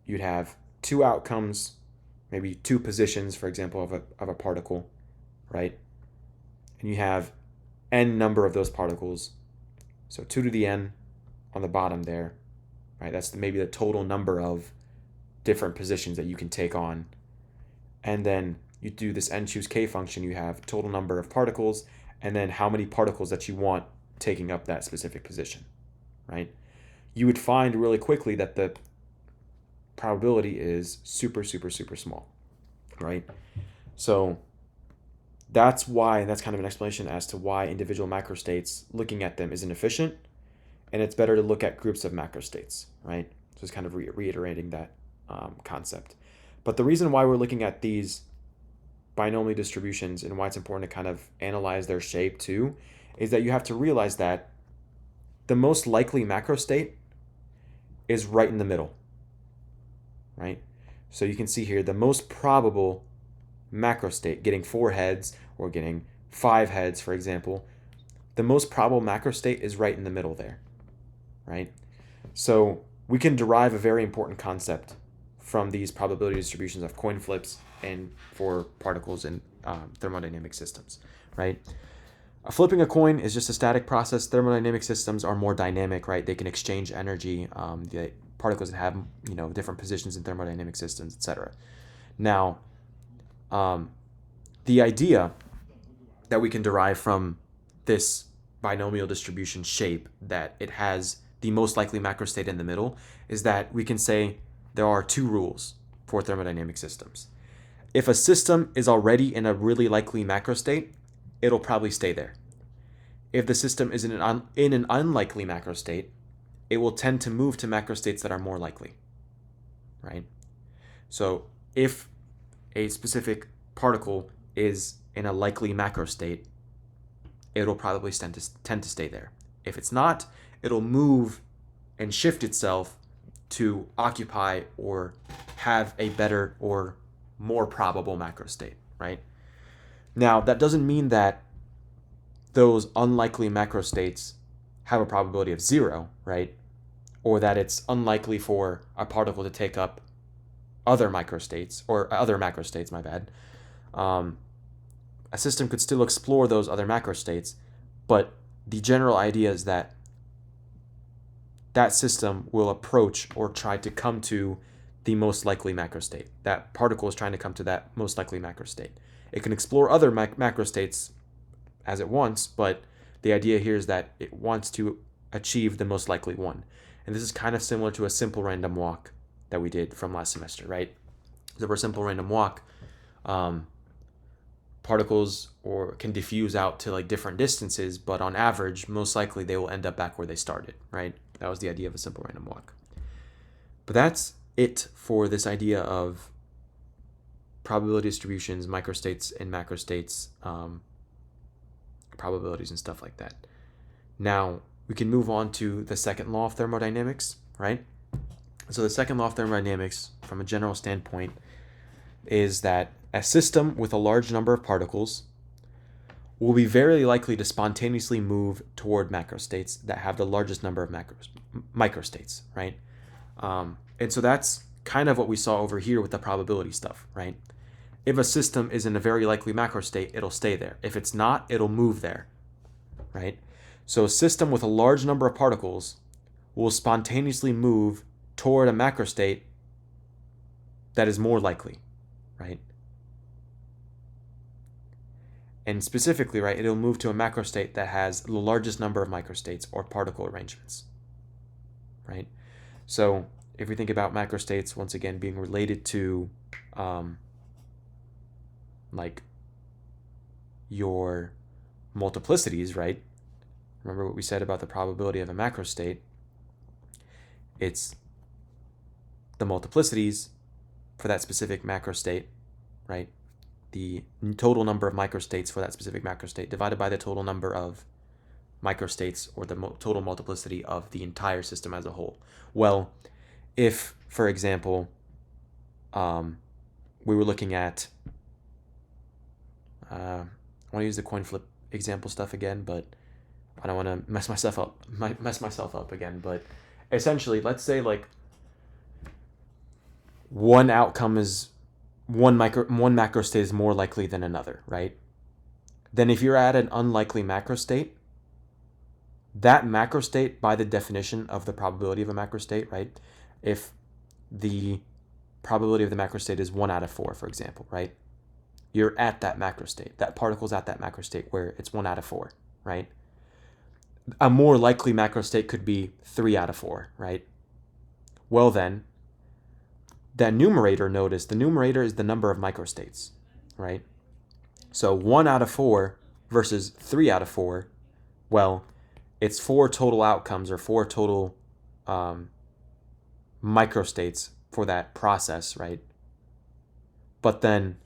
you'd have 2 outcomes, maybe 2 positions, for example, of a particle, right? And you have n number of those particles, so 2 to the n on the bottom there, right? That's maybe the total number of different positions that you can take on. And then you do this n choose k function, you have total number of particles, and then how many particles that you want taking up that specific position, right? You would find really quickly that the probability is super, super, super small, right? So that's why, and that's kind of an explanation as to why individual macrostates, looking at them is inefficient, and it's better to look at groups of macrostates, right? So it's kind of reiterating that concept. But the reason why we're looking at these binomial distributions and why it's important to kind of analyze their shape too, is that you have to realize that the most likely macrostate is right in the middle, right? So you can see here the most probable macrostate, getting 4 heads or getting 5 heads, for example, the most probable macrostate is right in the middle there, right? So we can derive a very important concept from these probability distributions of coin flips and for particles in thermodynamic systems, right? Flipping a coin is just a static process. Thermodynamic systems are more dynamic, right? They can exchange energy. The particles that have, different positions in thermodynamic systems, etc. Now, the idea that we can derive from this binomial distribution shape, that it has the most likely macrostate in the middle, is that we can say there are two rules for thermodynamic systems. If a system is already in a really likely macrostate, it'll probably stay there. If the system is in an unlikely macrostate, it will tend to move to macrostates that are more likely, right? So if a specific particle is in a likely macrostate, it'll probably tend to stay there. If it's not, it'll move and shift itself to occupy or have a better or more probable macrostate, right? Now, that doesn't mean that those unlikely macrostates have a probability of 0, right? Or that it's unlikely for a particle to take up other microstates, or other macrostates, my bad. A system could still explore those other macrostates, but the general idea is that that system will approach or try to come to the most likely macrostate. That particle is trying to come to that most likely macrostate. It can explore other macrostates as it wants, but the idea here is that it wants to achieve the most likely one. And this is kind of similar to a simple random walk that we did from last semester, right? So for a simple random walk, particles can diffuse out to like different distances, but on average, most likely they will end up back where they started, right? That was the idea of a simple random walk. But that's it for this idea of probability distributions, microstates and macrostates, probabilities and stuff like that. Now, we can move on to the second law of thermodynamics, right? So the second law of thermodynamics, from a general standpoint, is that a system with a large number of particles will be very likely to spontaneously move toward macrostates that have the largest number of microstates, right? And so that's kind of what we saw over here with the probability stuff, right? If a system is in a very likely macrostate, it'll stay there. If it's not, it'll move there, right? So a system with a large number of particles will spontaneously move toward a macrostate that is more likely, right? And specifically, right, it'll move to a macrostate that has the largest number of microstates or particle arrangements, right? So if we think about macrostates, once again, being related to like your multiplicities, right? Remember what we said about the probability of a macrostate? It's the multiplicities for that specific macrostate, right? The total number of microstates for that specific macrostate divided by the total number of microstates, or the total multiplicity of the entire system as a whole. Well, if, for example, we were looking at, I want to use the coin flip example stuff again, but I don't want to mess myself up again. But essentially, let's say like one outcome is one macrostate is more likely than another, right? Then if you're at an unlikely macrostate, that macrostate, by the definition of the probability of a macrostate, right? If the probability of the macrostate is 1 out of 4, for example, right? You're at that macrostate. That particle's at that macrostate where it's 1 out of 4, right? A more likely macrostate could be 3 out of 4, right? Well then, that numerator, notice the numerator is the number of microstates, right? So 1 out of 4 versus 3 out of 4, well, it's 4 total outcomes, or 4 total microstates for that process, right? But then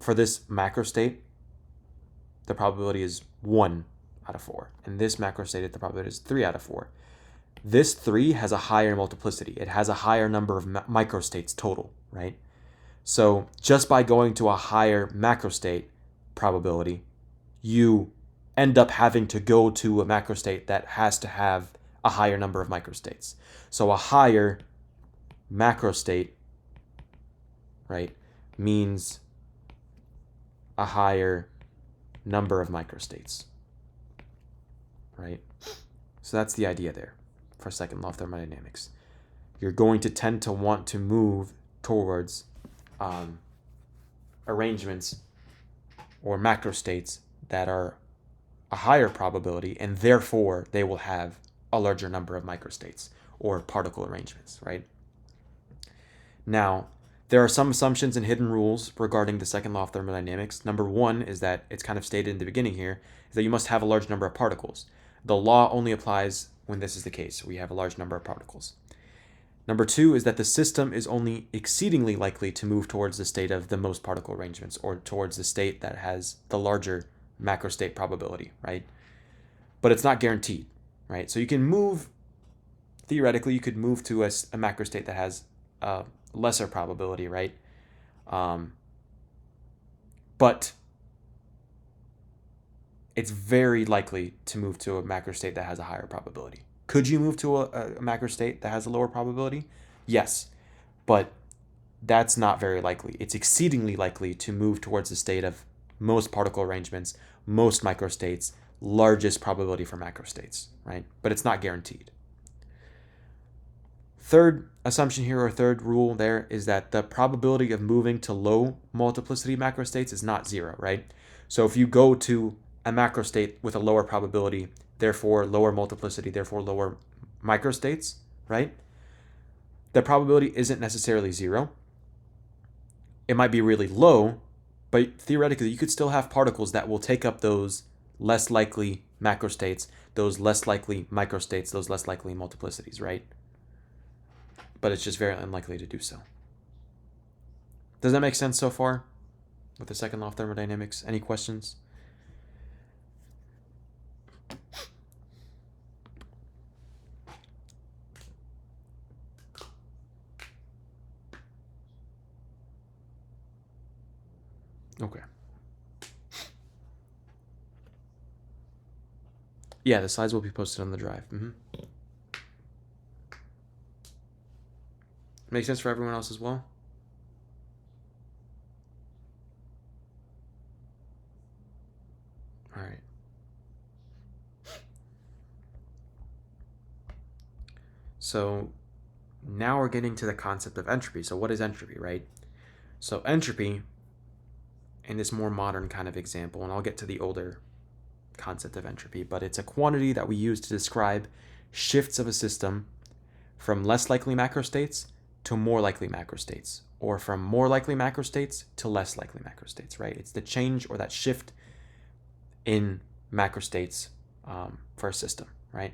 for this macrostate, the probability is 1 out of 4. And this macrostate, the probability is 3 out of 4. This 3 has a higher multiplicity. It has a higher number of microstates total, right? So just by going to a higher macrostate probability, you end up having to go to a macrostate that has to have a higher number of microstates. So a higher macrostate, right, means a higher number of microstates, right? So that's the idea there for second law of thermodynamics. You're going to tend to want to move towards arrangements or macrostates that are a higher probability, and therefore they will have a larger number of microstates or particle arrangements, right? Now, there are some assumptions and hidden rules regarding the second law of thermodynamics. Number one is that it's kind of stated in the beginning here, is that you must have a large number of particles. The law only applies when this is the case. We have a large number of particles. Number two is that the system is only exceedingly likely to move towards the state of the most particle arrangements, or towards the state that has the larger macrostate probability, right? But it's not guaranteed, right? So you can move, theoretically, you could move to a macrostate that has a lesser probability, right? But it's very likely to move to a macrostate that has a higher probability. Could you move to a macrostate that has a lower probability? Yes, but that's not very likely. It's exceedingly likely to move towards the state of most particle arrangements, most microstates, largest probability for macrostates, right? But it's not guaranteed. Third assumption here, or third rule there, is that the probability of moving to low multiplicity macrostates is not zero, right? So if you go to a macrostate with a lower probability, therefore lower multiplicity, therefore lower microstates, right? The probability isn't necessarily zero. It might be really low, but theoretically you could still have particles that will take up those less likely macrostates, those less likely microstates, those less likely multiplicities, right? But it's just very unlikely to do so. Does that make sense so far with the second law of thermodynamics? Any questions? Okay. Yeah, the slides will be posted on the drive. Makes sense for everyone else as well? All right. So now we're getting to the concept of entropy. So what is entropy, right? So entropy, in this more modern kind of example, and I'll get to the older concept of entropy, but it's a quantity that we use to describe shifts of a system from less likely macrostates to more likely macrostates, or from more likely macrostates to less likely macrostates, right? It's the change or that shift in macrostates for a system, right?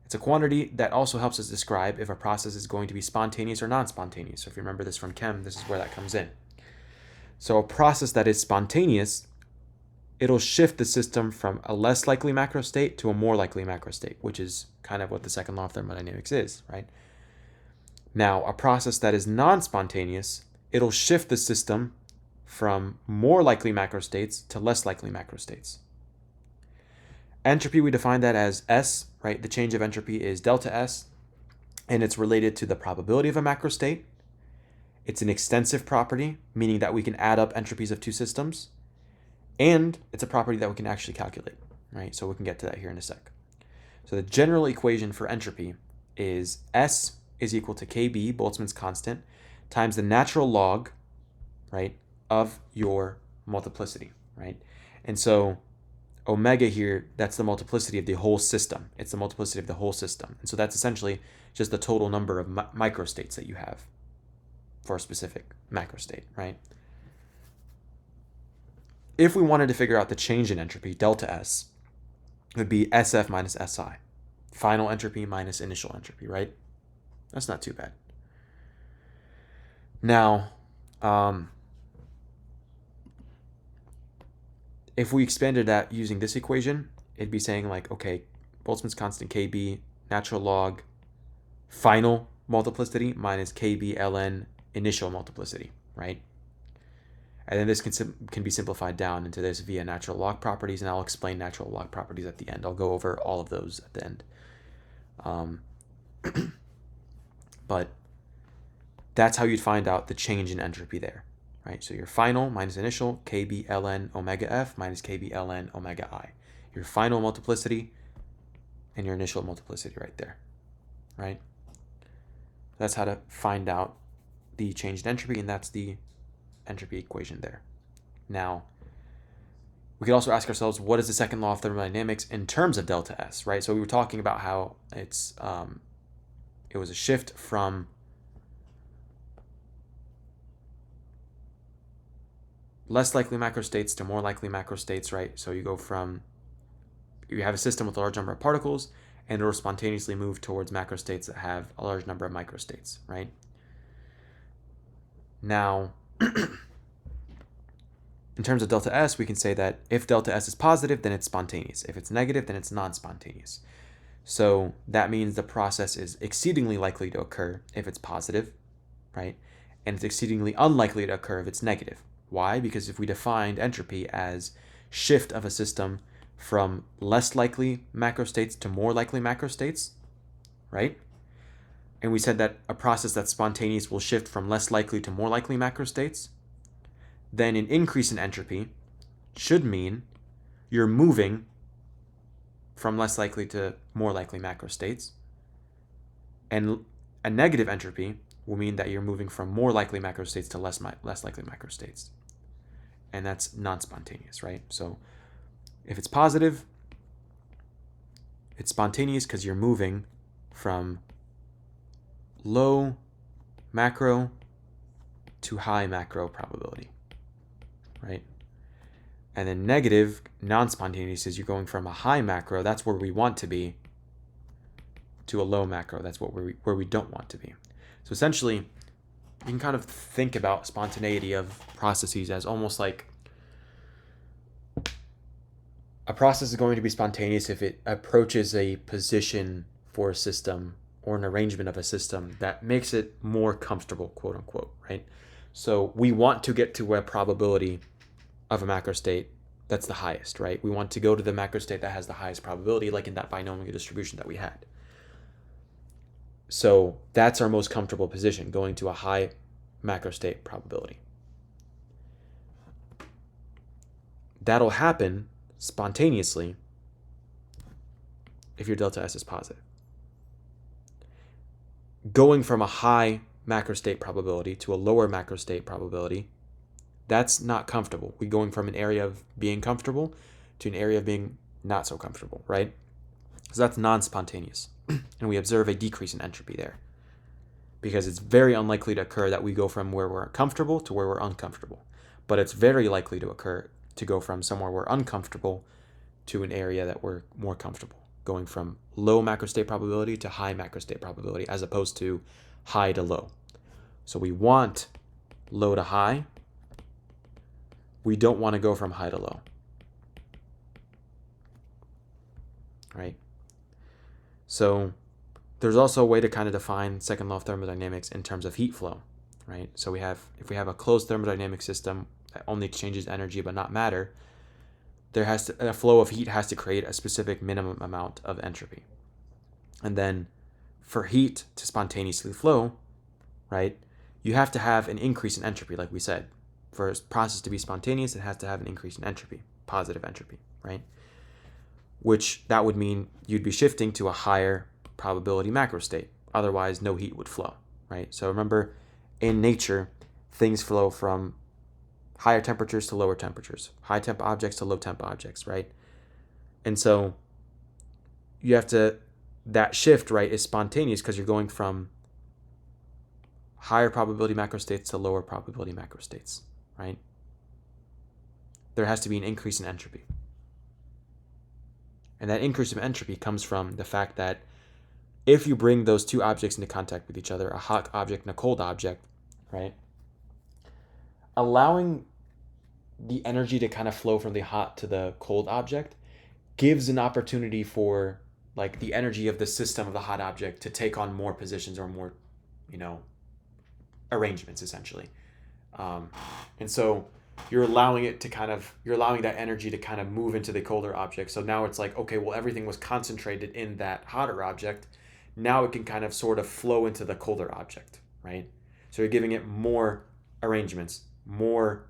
It's a quantity that also helps us describe if a process is going to be spontaneous or non-spontaneous. So if you remember this from chem, this is where that comes in. So a process that is spontaneous, it'll shift the system from a less likely macrostate to a more likely macrostate, which is kind of what the second law of thermodynamics is, right? Now, a process that is non-spontaneous, it'll shift the system from more likely macrostates to less likely macrostates. Entropy, we define that as S, right? The change of entropy is delta S, and it's related to the probability of a macrostate. It's an extensive property, meaning that we can add up entropies of two systems, and it's a property that we can actually calculate, right? So we can get to that here in a sec. So the general equation for entropy is S is equal to Kb, Boltzmann's constant, times the natural log, right, of your multiplicity, right? And so omega here, that's the multiplicity of the whole system. It's the multiplicity of the whole system. And so that's essentially just the total number of microstates that you have for a specific macrostate, right? If we wanted to figure out the change in entropy, delta S, it would be SF minus SI. Final entropy minus initial entropy, right? That's not too bad. Now, if we expanded that using this equation, it'd be saying like, okay, Boltzmann's constant Kb, natural log, final multiplicity minus Kb ln initial multiplicity, right? And then this can be simplified down into this via natural log properties, and I'll explain natural log properties at the end. I'll go over all of those at the end. But that's how you'd find out the change in entropy there, right? So your final minus initial, KB ln omega f minus KB ln omega I. Your final multiplicity and your initial multiplicity right there, right? That's how to find out the change in entropy, and that's the entropy equation there. Now, we could also ask ourselves, what is the second law of thermodynamics in terms of delta S, right? So we were talking about how it was a shift from less likely macrostates to more likely macrostates, right? So you have a system with a large number of particles, and it will spontaneously move towards macrostates that have a large number of microstates, right? Now, in terms of delta S, we can say that if delta S is positive, then it's spontaneous. If it's negative, then it's non-spontaneous. So that means the process is exceedingly likely to occur if it's positive, right? And it's exceedingly unlikely to occur if it's negative. Why? Because if we defined entropy as shift of a system from less likely macrostates to more likely macrostates, right? And we said that a process that's spontaneous will shift from less likely to more likely macrostates, then an increase in entropy should mean you're moving from less likely to more likely macrostates. And a negative entropy will mean that you're moving from more likely macrostates to less likely macrostates. And that's non-spontaneous, right? So if it's positive, it's spontaneous because you're moving from low macro to high macro probability, right? And then negative, non-spontaneous, is you're going from a high macro, that's where we want to be, to a low macro, that's where we don't want to be. So essentially, you can kind of think about spontaneity of processes as almost like a process is going to be spontaneous if it approaches a position for a system or an arrangement of a system that makes it more comfortable, quote unquote, right? So we want to get to a probability of a macrostate that's the highest, right? We want to go to the macrostate that has the highest probability, like in that binomial distribution that we had. So that's our most comfortable position, going to a high macrostate probability. That'll happen spontaneously if your delta S is positive. Going from a high macrostate probability to a lower macrostate probability, that's not comfortable. We're going from an area of being comfortable to an area of being not so comfortable, right? So that's non-spontaneous. And we observe a decrease in entropy there because it's very unlikely to occur that we go from where we're comfortable to where we're uncomfortable. But it's very likely to occur to go from somewhere we're uncomfortable to an area that we're more comfortable, going from low macrostate probability to high macrostate probability as opposed to high to low. So we want low to high. We don't want to go from high to low, right? So there's also a way to kind of define second law of thermodynamics in terms of heat flow, right? So if we have a closed thermodynamic system that only exchanges energy but not matter, a flow of heat has to create a specific minimum amount of entropy. And then for heat to spontaneously flow, right, you have to have an increase in entropy, like we said. For a process to be spontaneous, it has to have an increase in entropy, positive entropy, right? Which that would mean you'd be shifting to a higher probability macrostate. Otherwise, no heat would flow, right? So remember, in nature, things flow from higher temperatures to lower temperatures, high temp objects to low temp objects, right? And so that shift, right, is spontaneous because you're going from higher probability macrostates to lower probability macrostates, right? There has to be an increase in entropy. And that increase of entropy comes from the fact that if you bring those two objects into contact with each other, a hot object and a cold object, right, allowing the energy to kind of flow from the hot to the cold object gives an opportunity for like the energy of the system of the hot object to take on more positions or more, arrangements essentially. And so you're allowing that energy to kind of move into the colder object. So now it's like, okay, well, everything was concentrated in that hotter object. Now it can kind of sort of flow into the colder object, right? So you're giving it more arrangements, more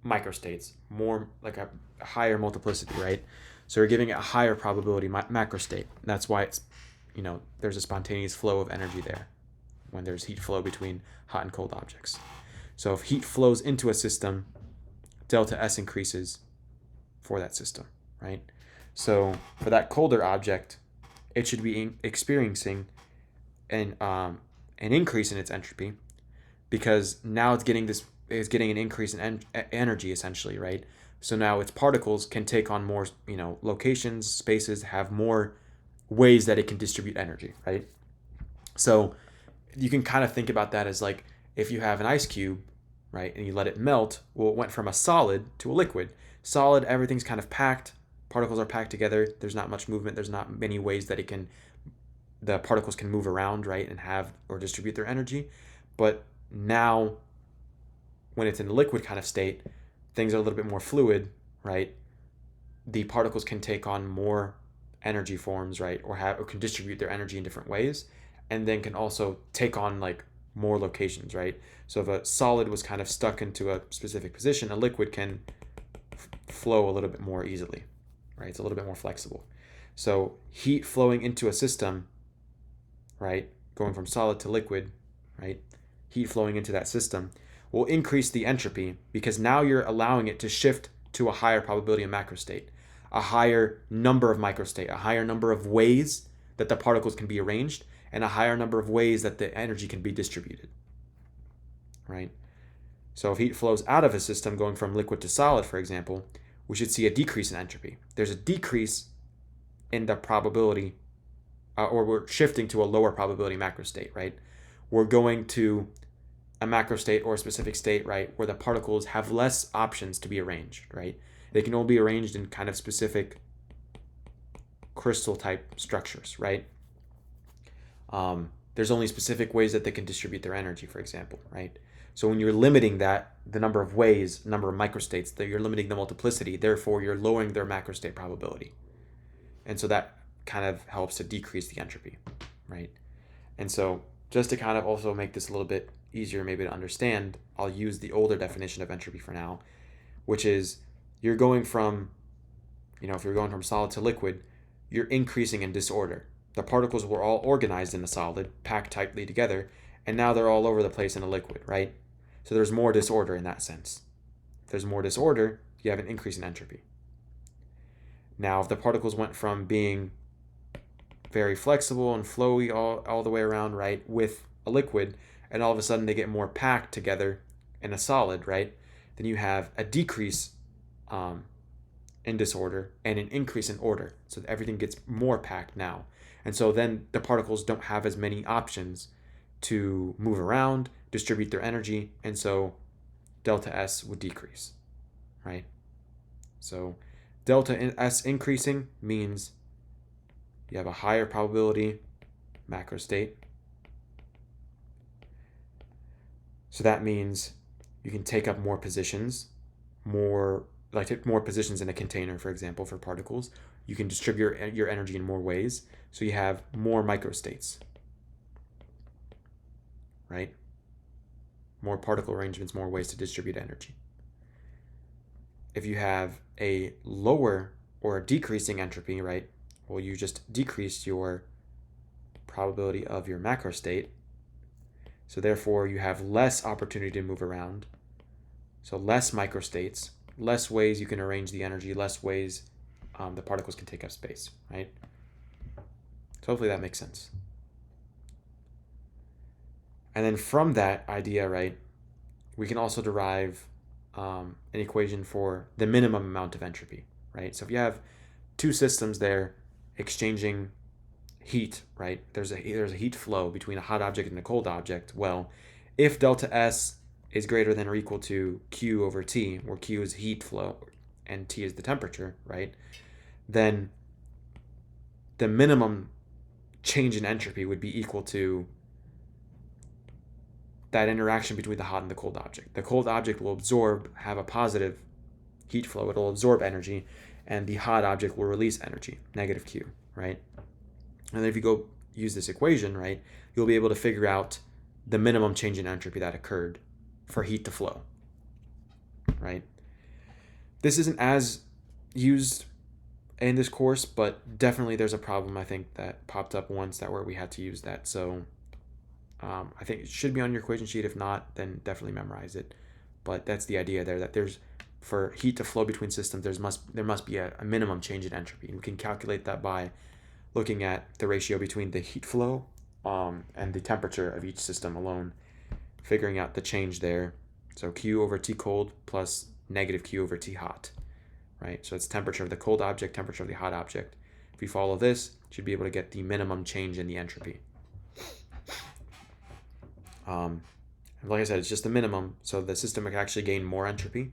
microstates, more like a higher multiplicity, right? So you're giving it a higher probability macrostate. That's why it's, there's a spontaneous flow of energy there when there's heat flow between hot and cold objects. So if heat flows into a system, delta S increases for that system, right? So for that colder object, it should be experiencing an increase in its entropy, because now it's getting an increase in energy essentially, right? So now its particles can take on more, locations, spaces, have more ways that it can distribute energy, right? So you can kind of think about that as like if you have an ice cube, right, and you let it melt, well, it went from a solid to a liquid. Solid, everything's kind of packed, particles are packed together, there's not much movement, there's not many ways that the particles can move around, right, and have or distribute their energy. But now, when it's in a liquid kind of state, things are a little bit more fluid, right? The particles can take on more energy forms, right, or can distribute their energy in different ways, and then can also take on like more locations, right? So if a solid was kind of stuck into a specific position, a liquid can flow a little bit more easily, right? It's a little bit more flexible. So heat flowing into a system, right, going from solid to liquid, right, heat flowing into that system will increase the entropy, because now you're allowing it to shift to a higher probability of macrostate, a higher number of microstate, a higher number of ways that the particles can be arranged, and a higher number of ways that the energy can be distributed, right? So if heat flows out of a system going from liquid to solid, for example, we should see a decrease in entropy. There's a decrease in the probability, or we're shifting to a lower probability macrostate, right? We're going to a macrostate or a specific state, right, where the particles have less options to be arranged, right? They can only be arranged in kind of specific crystal type structures, right? There's only specific ways that they can distribute their energy, for example, right? So when you're limiting the number of ways, number of microstates, that you're limiting the multiplicity, therefore you're lowering their macrostate probability. And so that kind of helps to decrease the entropy, right? And so just to kind of also make this a little bit easier maybe to understand, I'll use the older definition of entropy for now, which is you're going from, if you're going from solid to liquid, you're increasing in disorder. The particles were all organized in a solid, packed tightly together, and now they're all over the place in a liquid, right? So there's more disorder in that sense. If there's more disorder, you have an increase in entropy. Now, if the particles went from being very flexible and flowy all the way around, right, with a liquid, and all of a sudden they get more packed together in a solid, right, then you have a decrease in disorder and an increase in order. So everything gets more packed now. And so then the particles don't have as many options to move around, distribute their energy, and so delta S would decrease, right? So delta S increasing means you have a higher probability macrostate. So that means you can take up more positions, more positions in a container, for example, for particles. You can distribute your energy in more ways. So you have more microstates, right? More particle arrangements, more ways to distribute energy. If you have a lower or a decreasing entropy, right, well, you just decrease your probability of your macrostate. So therefore, you have less opportunity to move around. So less microstates, less ways you can arrange the energy, less ways the particles can take up space, right? So hopefully that makes sense. And then from that idea, right, we can also derive an equation for the minimum amount of entropy, right? So if you have two systems there exchanging heat, right, there's a heat flow between a hot object and a cold object. Well, if delta S is greater than or equal to Q over T, where Q is heat flow and T is the temperature, right, then the minimum change in entropy would be equal to that interaction between the hot and the cold object. The cold object will have a positive heat flow, it'll absorb energy, and the hot object will release energy, negative Q, right? And then if you go use this equation, right, you'll be able to figure out the minimum change in entropy that occurred for heat to flow, right? This isn't as used in this course, but definitely there's a problem, I think, that popped up once where we had to use that. So I think it should be on your equation sheet. If not, then definitely memorize it. But that's the idea there, that there's, for heat to flow between systems, there must be a minimum change in entropy. And we can calculate that by looking at the ratio between the heat flow and the temperature of each system alone, figuring out the change there. So Q over T cold plus negative Q over T hot, right? So it's temperature of the cold object, temperature of the hot object. If we follow this, you should be able to get the minimum change in the entropy. And like I said, it's just the minimum, so the system could actually gain more entropy,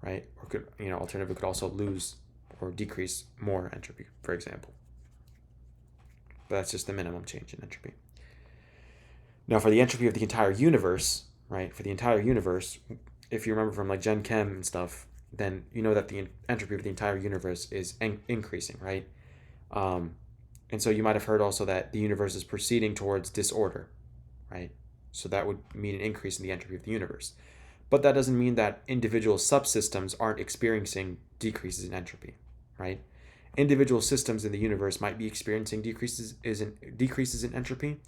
right? Or could, alternatively, could also lose or decrease more entropy, for example. But that's just the minimum change in entropy. Now, for the entropy of the entire universe, right? For the entire universe, if you remember from like Gen Chem and stuff, then you know that the entropy of the entire universe is increasing, right? And so you might have heard also that the universe is proceeding towards disorder, right? So that would mean an increase in the entropy of the universe. But that doesn't mean that individual subsystems aren't experiencing decreases in entropy, right? Individual systems in the universe might be experiencing decreases in entropy,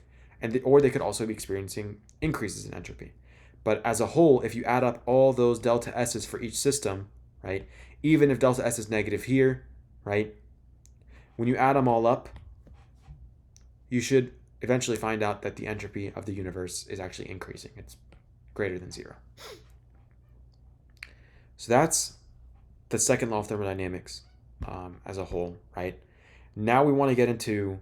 or they could also be experiencing increases in entropy. But as a whole, if you add up all those delta S's for each system, right, even if delta S is negative here, right, when you add them all up, you should eventually find out that the entropy of the universe is actually increasing. It's greater than 0. So that's the second law of thermodynamics as a whole, right? Now we want to get into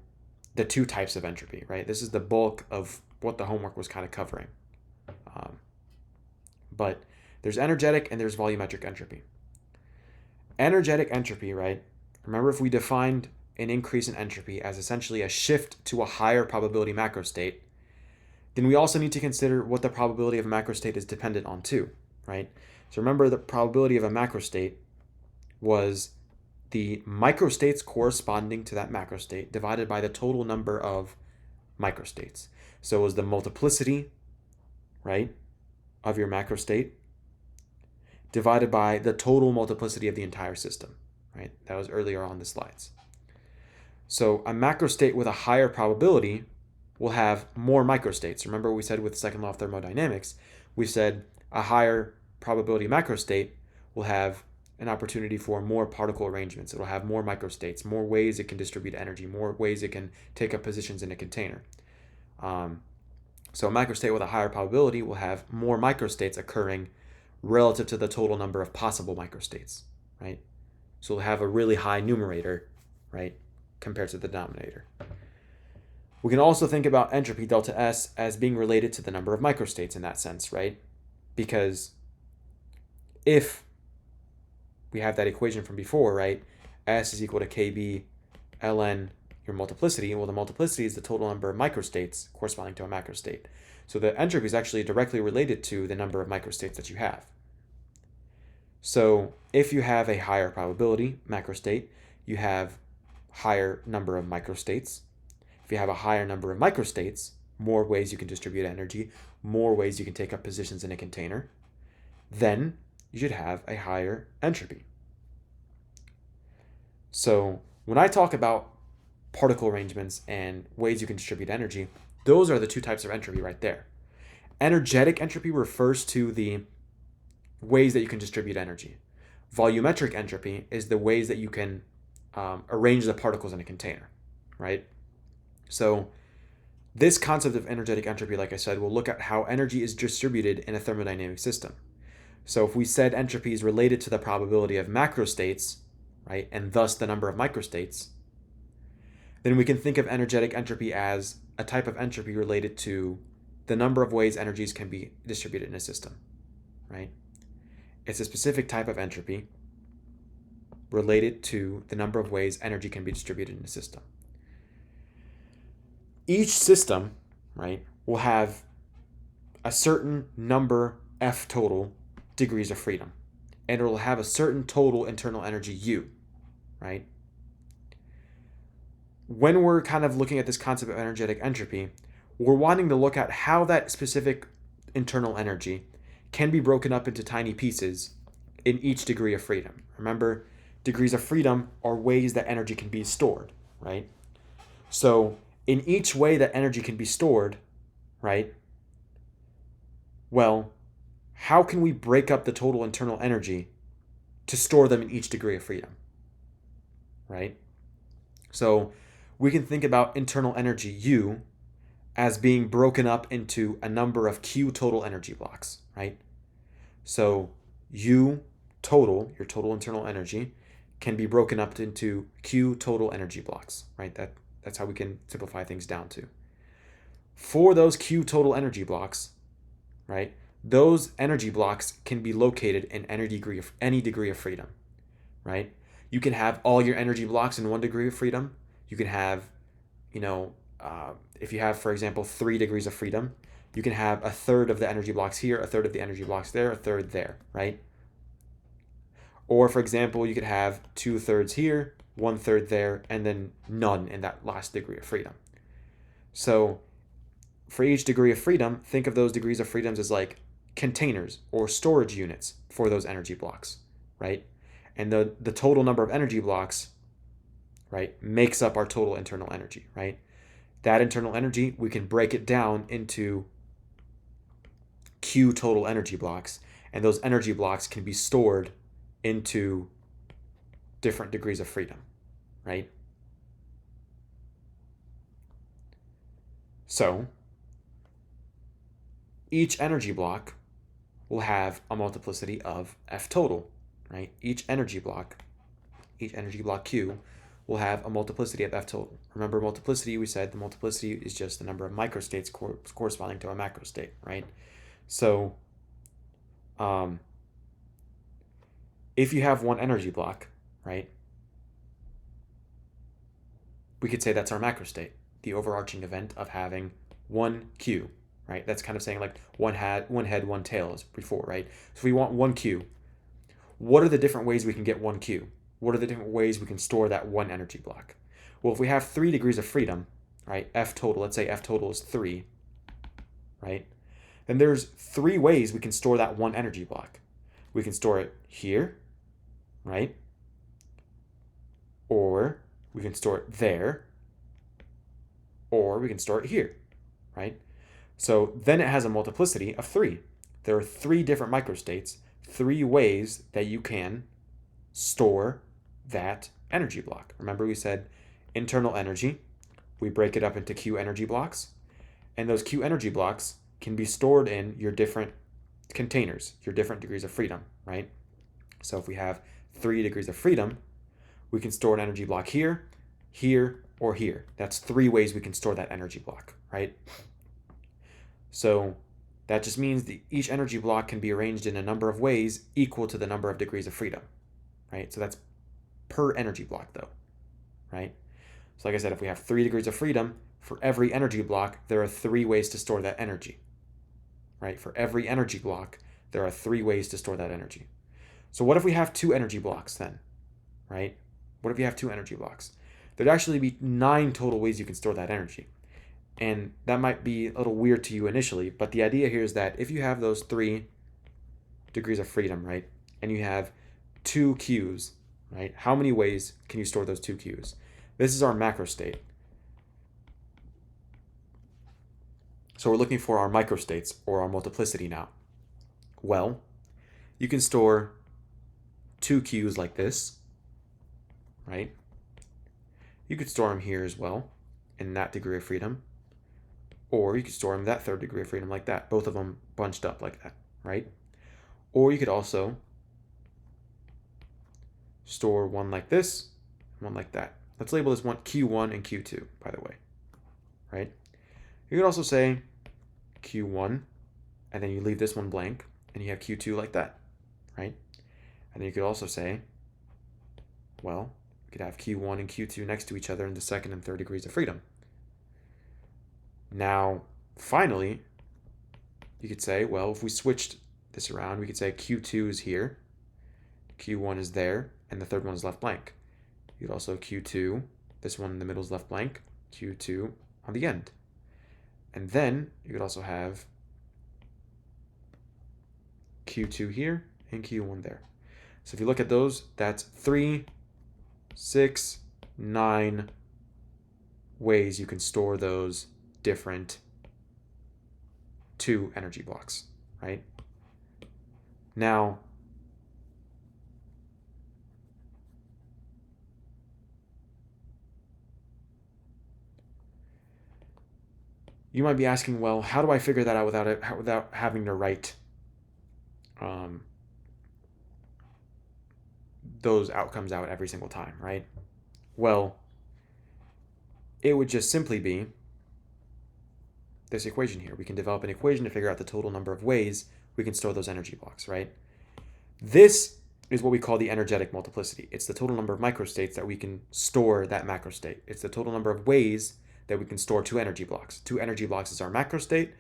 the two types of entropy, right? This is the bulk of what the homework was kind of covering. But there's energetic and there's volumetric entropy. Energetic entropy, right? Remember, if we defined an increase in entropy as essentially a shift to a higher probability macrostate, then we also need to consider what the probability of a macrostate is dependent on too, right? So remember, the probability of a macrostate was the microstates corresponding to that macrostate divided by the total number of microstates. So it was the multiplicity, right, of your macrostate divided by the total multiplicity of the entire system, right? That was earlier on the slides. So a macrostate with a higher probability will have more microstates. Remember what we said with the second law of thermodynamics? We said a higher probability macrostate will have an opportunity for more particle arrangements. It'll have more microstates, more ways it can distribute energy, more ways it can take up positions in a container. So a macrostate with a higher probability will have more microstates occurring relative to the total number of possible microstates, right? So it'll have a really high numerator, right, compared to the denominator. We can also think about entropy delta S as being related to the number of microstates in that sense, right? Because if we have that equation from before, right, S is equal to KB ln your multiplicity. Well, the multiplicity is the total number of microstates corresponding to a macrostate. So the entropy is actually directly related to the number of microstates that you have. So if you have a higher probability macrostate, you have higher number of microstates. If you have a higher number of microstates, more ways you can distribute energy, more ways you can take up positions in a container, then you should have a higher entropy. So when I talk about particle arrangements and ways you can distribute energy, those are the two types of entropy right there. Energetic entropy refers to the ways that you can distribute energy. Volumetric entropy is the ways that you can arrange the particles in a container, right? So this concept of energetic entropy, like I said, will look at how energy is distributed in a thermodynamic system. So if we said entropy is related to the probability of macrostates, right, and thus the number of microstates, then we can think of energetic entropy as a type of entropy related to the number of ways energies can be distributed in a system, right? It's a specific type of entropy related to the number of ways energy can be distributed in a system. Each system, right, will have a certain number F total degrees of freedom, and it will have a certain total internal energy U, right? When we're kind of looking at this concept of energetic entropy, we're wanting to look at how that specific internal energy can be broken up into tiny pieces in each degree of freedom. Remember, degrees of freedom are ways that energy can be stored, right? So in each way that energy can be stored, right? Well, how can we break up the total internal energy to store them in each degree of freedom, right? So we can think about internal energy, U, as being broken up into a number of Q total energy blocks, right? So U total, your total internal energy, can be broken up into Q total energy blocks, right? That's how we can simplify things down to. For those Q total energy blocks, right? Those energy blocks can be located in any degree of freedom, right? You can have all your energy blocks in one degree of freedom. You can have, if you have, for example, 3 degrees of freedom, you can have a third of the energy blocks here, a third of the energy blocks there, a third there, right? Or, for example, you could have 2/3 here, 1/3 there, and then none in that last degree of freedom. So for each degree of freedom, think of those degrees of freedoms as like containers or storage units for those energy blocks, right? And the total number of energy blocks, right, makes up our total internal energy, right? That internal energy, we can break it down into Q total energy blocks, and those energy blocks can be stored into different degrees of freedom, right? So each energy block will have a multiplicity of F total, right? Each energy block Q, will have a multiplicity of F total. Remember multiplicity, we said the multiplicity is just the number of microstates corresponding to a macrostate, right? So if you have one energy block, right, we could say that's our macrostate, the overarching event of having one Q, right? That's kind of saying like one head, one tail as before, right? So if we want one Q, what are the different ways we can get one Q? What are the different ways we can store that one energy block? Well, if we have 3 degrees of freedom, right, F total, let's say F total is 3, right? Then there's 3 ways we can store that one energy block. We can store it here, right? Or we can store it there, or we can store it here, right? So then it has a multiplicity of 3. There are 3 different microstates, 3 ways that you can store that energy block. Remember we said internal energy, we break it up into Q energy blocks, and those Q energy blocks can be stored in your different containers, your different degrees of freedom, right? So if we have 3 degrees of freedom, we can store an energy block here, here, or here. That's 3 ways we can store that energy block, right? So that just means that each energy block can be arranged in a number of ways equal to the number of degrees of freedom, right? So that's per energy block though, right? So like I said, if we have 3 degrees of freedom, for every energy block, there are 3 ways to store that energy, right? For every energy block, there are 3 ways to store that energy. So what if we have 2 energy blocks then, right? What if you have 2 energy blocks? There'd actually be 9 total ways you can store that energy. And that might be a little weird to you initially, but the idea here is that if you have those 3 degrees of freedom, right, and you have 2 Qs, right, how many ways can you store those 2 Qs? This is our macrostate. So we're looking for our microstates or our multiplicity now. Well, you can store 2 Qs like this, right? You could store them here as well in that degree of freedom. Or you could store them in that 3rd degree of freedom like that, both of them bunched up like that, right? Or you could also store one like this, one like that. Let's label this one Q1 and Q2, by the way, right? You could also say Q1, and then you leave this one blank, and you have Q2 like that, right? And then you could also say, well, you could have Q1 and Q2 next to each other in the 2nd and 3rd degrees of freedom. Now, finally, you could say, well, if we switched this around, we could say Q2 is here, Q1 is there, and the 3rd one is left blank. You could also Q2, this one in the middle is left blank, Q2 on the end. And then you could also have Q2 here, and Q1 there. So if you look at those, that's 3, 6, 9 ways you can store those different 2 energy blocks, right? Now, you might be asking, well, how do I figure that out without having to write those outcomes out every single time, right? Well, it would just simply be this equation here. We can develop an equation to figure out the total number of ways we can store those energy blocks, right? This is what we call the energetic multiplicity. It's the total number of microstates that we can store that macrostate. It's the total number of ways that we can store 2 energy blocks. 2 energy blocks is our macrostate.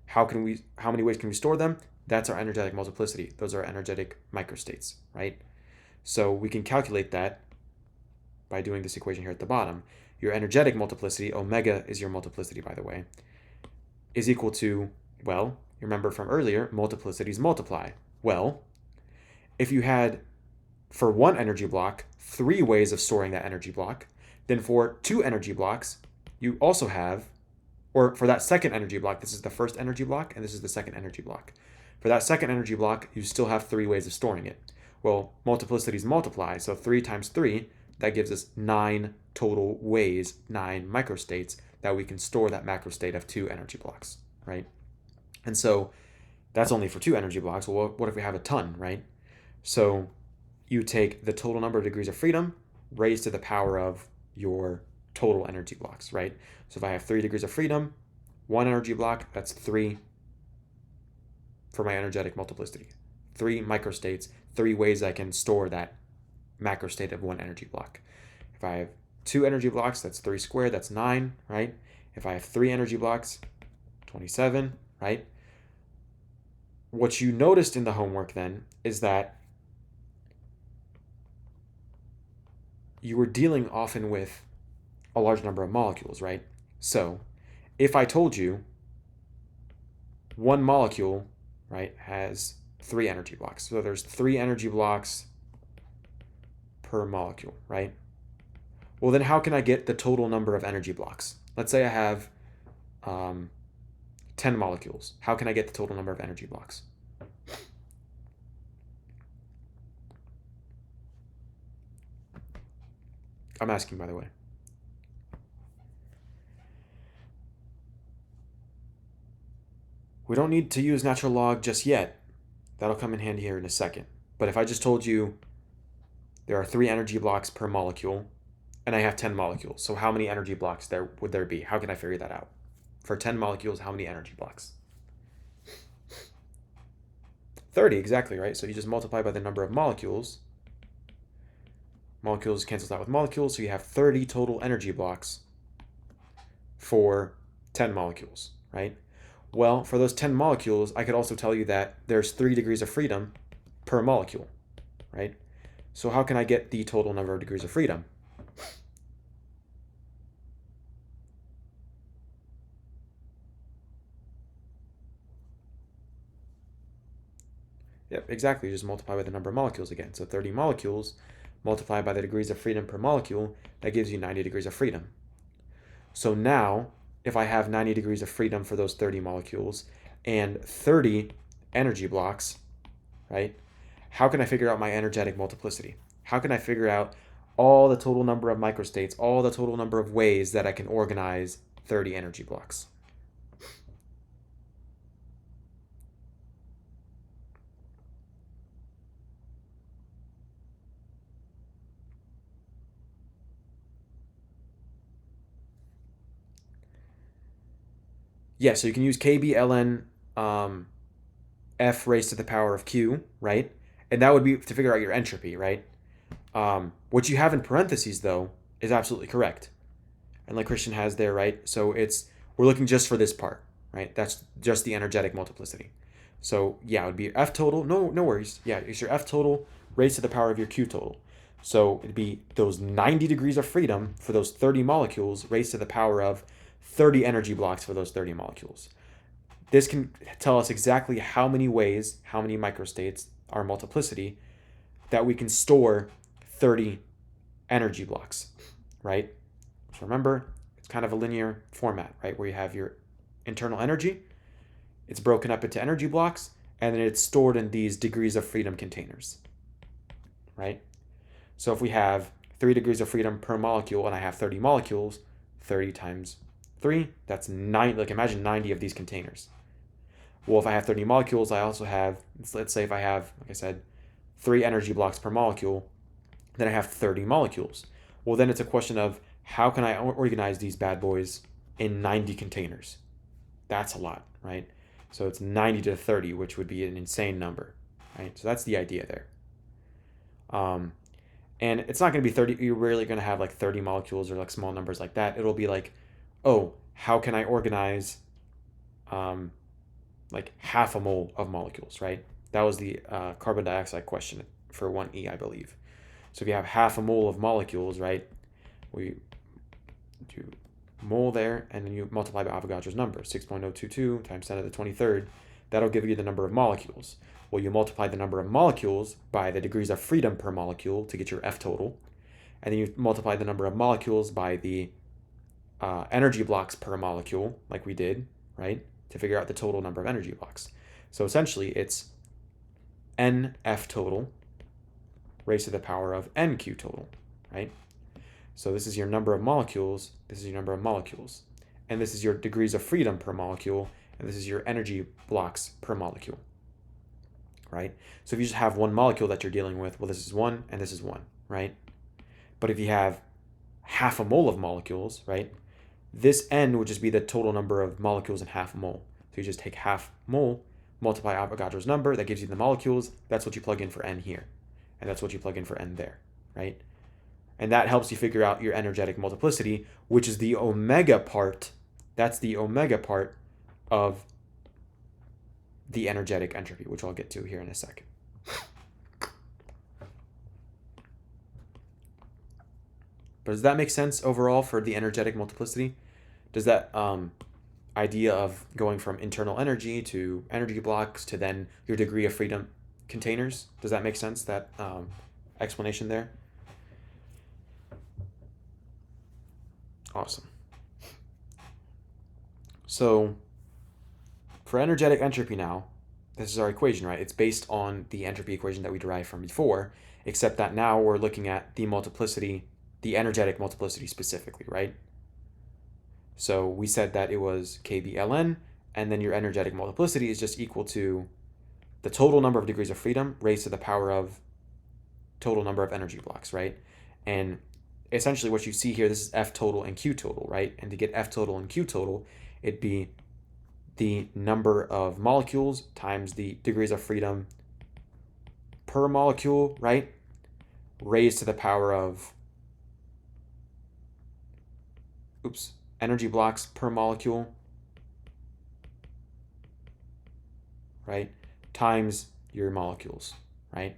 How many ways can we store them? That's our energetic multiplicity. Those are energetic microstates, right? So we can calculate that by doing this equation here at the bottom. Your energetic multiplicity, omega is your multiplicity, by the way, is equal to, well, you remember from earlier, multiplicities multiply. Well, if you had, for 1 energy block, 3 ways of storing that energy block, then for 2 energy blocks, you also have, or for that second energy block, this is the first energy block, and this is the second energy block. For that second energy block, you still have 3 ways of storing it. Well, multiplicities multiply, so 3 times 3, that gives us 9 total ways, 9 microstates, that we can store that macrostate of 2 energy blocks, right? And so that's only for 2 energy blocks. Well, what if we have a ton, right? So you take the total number of degrees of freedom raised to the power of your total energy blocks, right? So if I have 3 degrees of freedom, 1 energy block, that's 3 for my energetic multiplicity. 3 microstates, 3 ways I can store that macrostate of 1 energy block. If I have 2 energy blocks, that's 3 squared, that's 9, right? If I have 3 energy blocks, 27, right? What you noticed in the homework then is that you were dealing often with a large number of molecules, right? So if I told you 1 molecule, right, has 3 energy blocks. So there's 3 energy blocks per molecule, right? Well, then how can I get the total number of energy blocks? Let's say I have 10 molecules. How can I get the total number of energy blocks? I'm asking, by the way. We don't need to use natural log just yet. That'll come in handy here in a second. But if I just told you there are 3 energy blocks per molecule, and I have 10 molecules, so how many energy blocks would there be? How can I figure that out? For 10 molecules, how many energy blocks? 30, exactly, right? So you just multiply by the number of molecules. Molecules cancels out with molecules, so you have 30 total energy blocks for 10 molecules, right? Well, for those 10 molecules, I could also tell you that there's 3 degrees of freedom per molecule, right? So how can I get the total number of degrees of freedom? Yep, exactly. You just multiply by the number of molecules again. So 30 molecules multiplied by the degrees of freedom per molecule, that gives you 90 degrees of freedom. So now, if I have 90 degrees of freedom for those 30 molecules and 30 energy blocks, right? How can I figure out my energetic multiplicity? How can I figure out all the total number of microstates, all the total number of ways that I can organize 30 energy blocks? Yeah, so you can use KB ln F raised to the power of Q, right? And that would be to figure out your entropy, right? What you have in parentheses, though, is absolutely correct. And like Christian has there, right? So we're looking just for this part, right? That's just the energetic multiplicity. So yeah, it would be F total. No worries. Yeah, it's your F total raised to the power of your Q total. So it'd be those 90 degrees of freedom for those 30 molecules raised to the power of 30 energy blocks for those 30 molecules. this can tell us exactly how many ways, how many microstates, our multiplicity, that we can store 30 energy blocks, right? So remember, it's kind of a linear format, right? Where you have your internal energy, it's broken up into energy blocks, and then it's stored in these degrees of freedom containers, right? So if we have 3 degrees of freedom per molecule and I have 30 molecules, 30 times 3, that's 9, like imagine 90 of these containers. Well, if I have 30 molecules, I also have, let's say if I have, like I said, 3 energy blocks per molecule, then I have 30 molecules. Well, then it's a question of how can I organize these bad boys in 90 containers? That's a lot, right? So it's 90 to 30, which would be an insane number, right? So that's the idea there. And it's not going to be 30. You're rarely going to have like 30 molecules or like small numbers like that. It'll be like, oh, how can I organize like half a mole of molecules, right? That was the carbon dioxide question for 1E, I believe. So if you have half a mole of molecules, right, we do mole there, and then you multiply by Avogadro's number, 6.022 times 10 to the 23rd. That'll give you the number of molecules. Well, you multiply the number of molecules by the degrees of freedom per molecule to get your F total, and then you multiply the number of molecules by the energy blocks per molecule, like we did, right, to figure out the total number of energy blocks. So essentially, it's NF total raised to the power of NQ total, right? So this is your number of molecules, this is your number of molecules, and this is your degrees of freedom per molecule, and this is your energy blocks per molecule, right? So if you just have one molecule that you're dealing with, well, this is 1 and this is 1, right? But if you have half a mole of molecules, right, this N would just be the total number of molecules in half a mole. So you just take half mole, multiply Avogadro's number, that gives you the molecules, that's what you plug in for N here, and that's what you plug in for N there, right? And that helps you figure out your energetic multiplicity, which is the omega part. That's the omega part of the energetic entropy, which I'll get to here in a second. But does that make sense overall for the energetic multiplicity? Does that idea of going from internal energy to energy blocks to then your degree of freedom containers, does that make sense, that explanation there? Awesome. So for energetic entropy now, this is our equation, right? It's based on the entropy equation that we derived from before, except that now we're looking at the multiplicity, the energetic multiplicity specifically, right? So we said that it was KBLN, and then your energetic multiplicity is just equal to the total number of degrees of freedom raised to the power of total number of energy blocks, right? And essentially what you see here, this is F total and Q total, right? And to get F total and Q total, it'd be the number of molecules times the degrees of freedom per molecule, right? Raised to the power of, energy blocks per molecule, right? Times your molecules, right?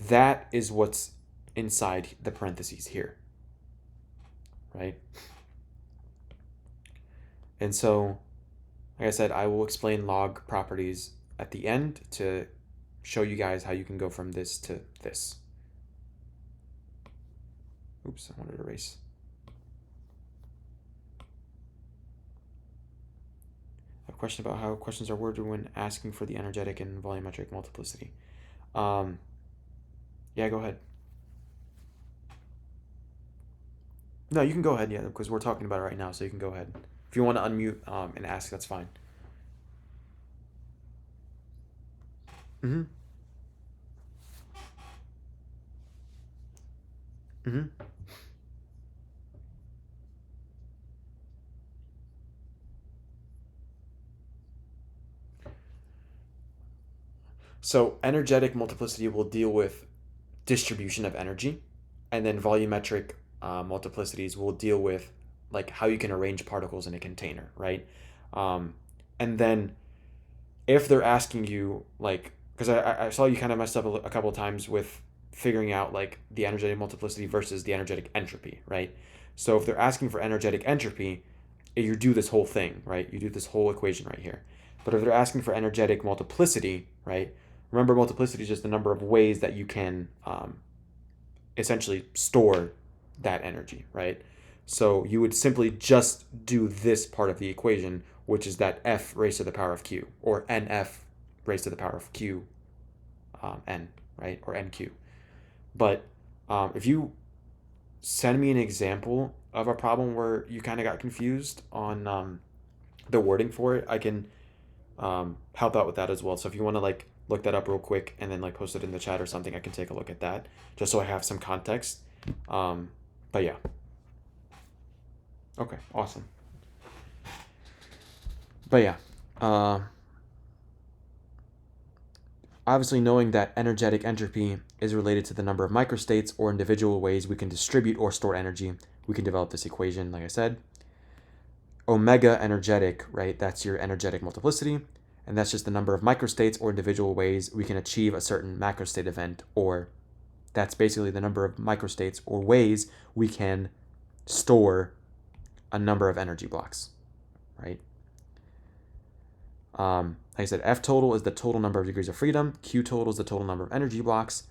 That is what's inside the parentheses here, right? And so, like I said, I will explain log properties at the end to show you guys how you can go from this to this. I wanted to erase. A question about how questions are worded when asking for the energetic and volumetric multiplicity. Yeah, go ahead. No, you can go ahead, yeah, because we're talking about it right now, so you can go ahead. If you want to unmute and ask, that's fine. Mm-hmm. Mm-hmm. So energetic multiplicity will deal with distribution of energy, and then volumetric multiplicities will deal with like how you can arrange particles in a container, right? And then if they're asking you, like, because I saw you kind of messed up a couple of times with figuring out like the energetic multiplicity versus the energetic entropy, right? So if they're asking for energetic entropy, you do this whole thing, right? You do this whole equation right here. But if they're asking for energetic multiplicity, right? Remember, multiplicity is just the number of ways that you can essentially store that energy, right? So you would simply just do this part of the equation, which is that f raised to the power of q, or nf raised to the power of q n, right? Or nq. But if you send me an example of a problem where you kind of got confused on the wording for it, I can help out with that as well. So if you want to like look that up real quick and then like post it in the chat or something, I can take a look at that just so I have some context. But yeah. Okay, awesome. But yeah, obviously knowing that energetic entropy is related to the number of microstates or individual ways we can distribute or store energy, we can develop this equation, like I said. Omega energetic, right? That's your energetic multiplicity. And that's just the number of microstates or individual ways we can achieve a certain macrostate event, or that's basically the number of microstates or ways we can store a number of energy blocks, right? Like I said, F total is the total number of degrees of freedom. Q total is the total number of energy blocks.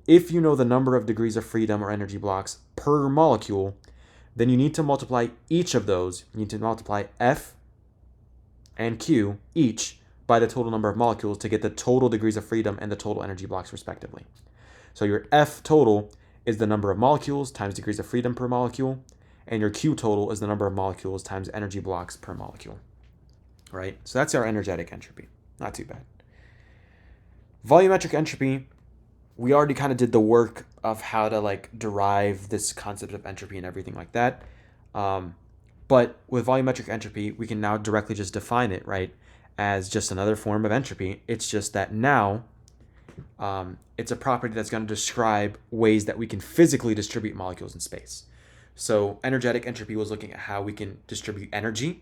If you know the number of degrees of freedom or energy blocks per molecule, then you need to multiply each of those. You need to multiply F and Q each by the total number of molecules to get the total degrees of freedom and the total energy blocks respectively. So your F total is the number of molecules times degrees of freedom per molecule, and your Q total is the number of molecules times energy blocks per molecule. Right? So that's our energetic entropy. Not too bad. Volumetric entropy, we already kind of did the work of how to like derive this concept of entropy and everything like that. But with volumetric entropy, we can now directly just define it, right, as just another form of entropy. It's just that now it's a property that's going to describe ways that we can physically distribute molecules in space. So energetic entropy was looking at how we can distribute energy,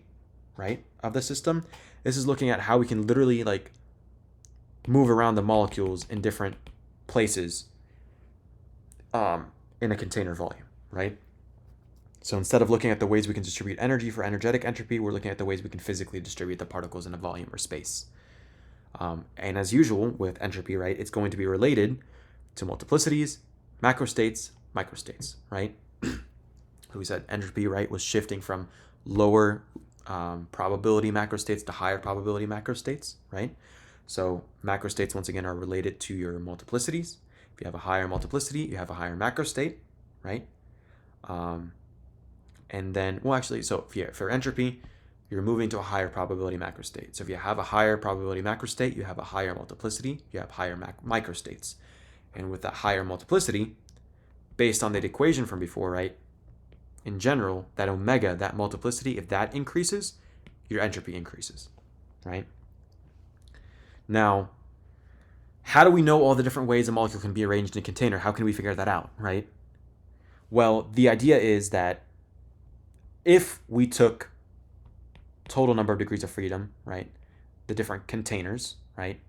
right, of the system. This is looking at how we can literally like move around the molecules in different places in a container volume, right? So instead of looking at the ways we can distribute energy for energetic entropy, we're looking at the ways we can physically distribute the particles in a volume or space. And as usual with entropy, right, it's going to be related to multiplicities, macrostates, microstates, right? So we said entropy, right, was shifting from lower probability macrostates to higher probability macrostates, right? So macrostates, once again, are related to your multiplicities. If you have a higher multiplicity, you have a higher macrostate, right? And then, well, actually, so for entropy, you're moving to a higher probability macrostate. So if you have a higher probability macrostate, you have a higher multiplicity, you have higher microstates. And with that higher multiplicity, based on that equation from before, right, in general, that omega, that multiplicity, if that increases, your entropy increases, right? Now, how do we know all the different ways a molecule can be arranged in a container? How can we figure that out, right? Well, the idea is that if we took total number of degrees of freedom, right, the different containers, right,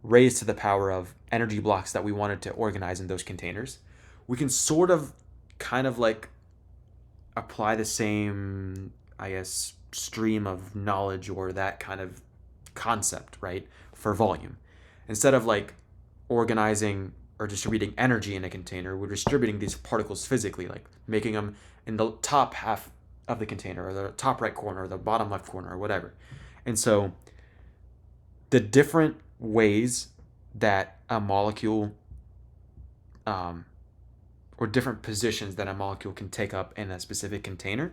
raised to the power of energy blocks that we wanted to organize in those containers, we can sort of kind of like apply the same, I guess, stream of knowledge or that kind of concept, right, for volume. Instead of like organizing or distributing energy in a container, we're distributing these particles physically, like making them in the top half of the container or the top right corner or the bottom left corner or whatever. And so the different ways that a molecule or different positions that a molecule can take up in a specific container,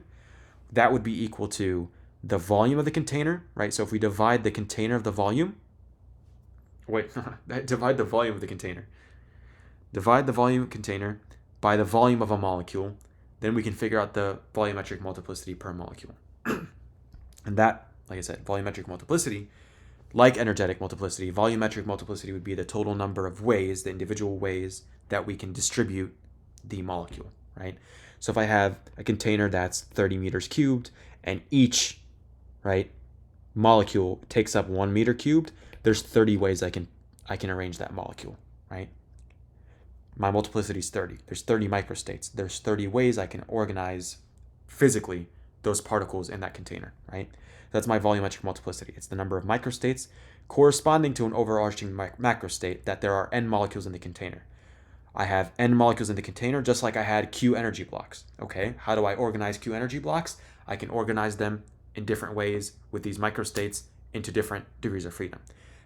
that would be equal to the volume of the container, right? So if we divide the container of the volume, divide the volume of the container. Divide the volume container by the volume of a molecule, then we can figure out the volumetric multiplicity per molecule. And that, like I said, volumetric multiplicity, like energetic multiplicity, volumetric multiplicity would be the total number of ways, the individual ways that we can distribute the molecule, right? So if I have a container that's 30 meters cubed and each, right, molecule takes up 1 meter cubed, there's 30 ways I can arrange that molecule, right? My multiplicity is 30. There's 30 microstates. There's 30 ways I can organize physically those particles in that container, right? That's my volumetric multiplicity. It's the number of microstates corresponding to an overarching macrostate that there are n molecules in the container. I have n molecules in the container just like I had Q energy blocks. Okay, how do I organize Q energy blocks? I can organize them in different ways with these microstates into different degrees of freedom.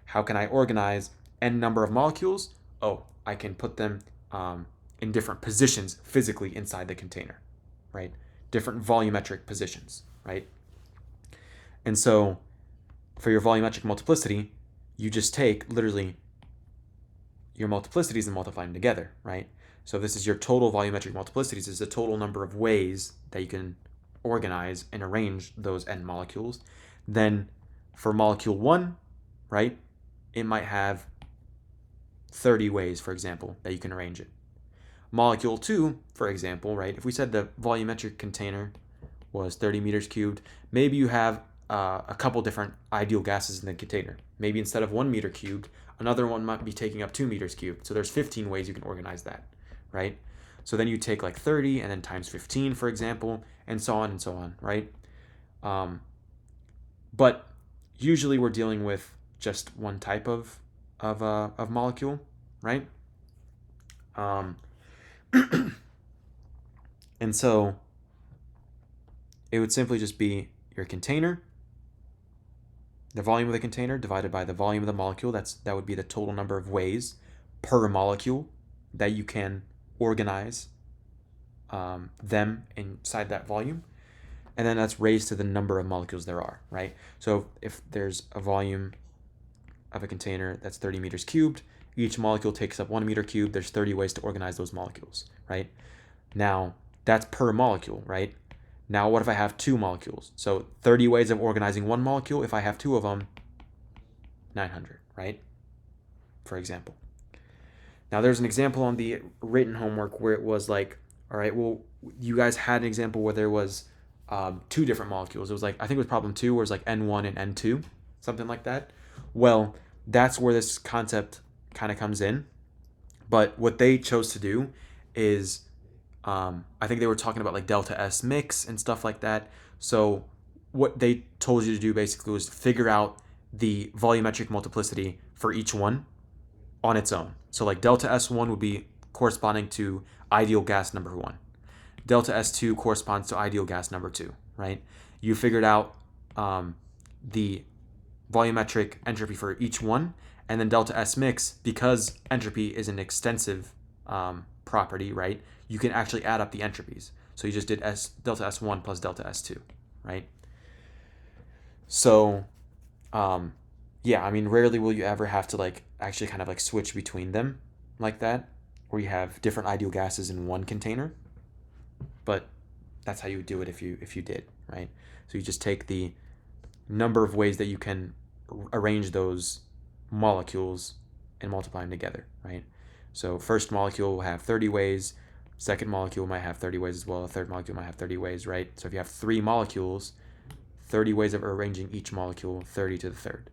How can I organize n number of molecules? Oh, I can put them in different positions physically inside the container, right? Different volumetric positions, right? And so for your volumetric multiplicity, you just take literally your multiplicities and multiply them together, right? So this is your total volumetric multiplicities, is the total number of ways that you can organize and arrange those n molecules. Then for molecule 1, right, it might have 30 ways, for example, that you can arrange it. Molecule 2, for example, right, if we said the volumetric container was 30 meters cubed, maybe you have a couple different ideal gases in the container. Maybe instead of 1 meter cubed, another one might be taking up 2 meters cubed. So there's 15 ways you can organize that, right? So then you take like 30 and then times 15, for example, and so on, right? But usually we're dealing with just one type of molecule, right? And so it would simply just be your container, the volume of the container divided by the volume of the molecule. That would be the total number of ways per molecule that you can organize them inside that volume. And then that's raised to the number of molecules there are, right? So if there's a volume of a container that's 30 meters cubed, each molecule takes up 1 meter cubed. There's 30 ways to organize those molecules, right? Now, that's per molecule, right? Now, what if I have 2 molecules? So 30 ways of organizing one molecule. If I have 2 of them, 900, right? For example. Now, there's an example on the written homework where it was like, all right, well, you guys had an example where there was 2 different molecules. It was like, I think it was problem 2, where it's like N1 and N2, something like that. Well, that's where this concept kind of comes in. But what they chose to do is, I think they were talking about like delta S mix and stuff like that. So what they told you to do basically was figure out the volumetric multiplicity for each one on its own. So like delta S1 would be corresponding to ideal gas number 1. Delta S2 corresponds to ideal gas number 2, right? You figured out the volumetric entropy for each one, and then delta S mix, because entropy is an extensive property, right? You can actually add up the entropies. So you just did delta S1 plus delta S2, right? So, yeah, I mean, rarely will you ever have to like actually kind of like switch between them like that, where you have different ideal gases in one container. But that's how you would do it if you did, right? So you just take the number of ways that you can arrange those molecules and multiply them together, right? So first molecule will have 30 ways, second molecule might have 30 ways as well, a third molecule might have 30 ways, right? So if you have 3 molecules, 30 ways of arranging each molecule, 30 to the third,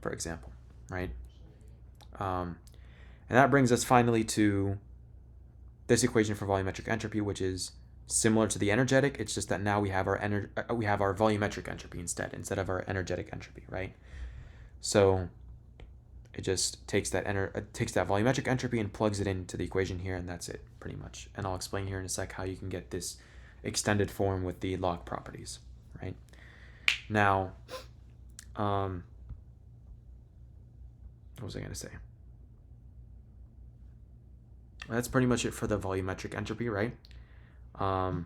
for example, right? And that brings us finally to this equation for volumetric entropy, which is similar to the energetic. It's just that now we have our volumetric entropy instead of our energetic entropy, right? So it just takes that volumetric entropy and plugs it into the equation here, and that's it pretty much. And I'll explain here in a sec how you can get this extended form with the log properties, right? Now, what was I going to say? That's pretty much it for the volumetric entropy, right? You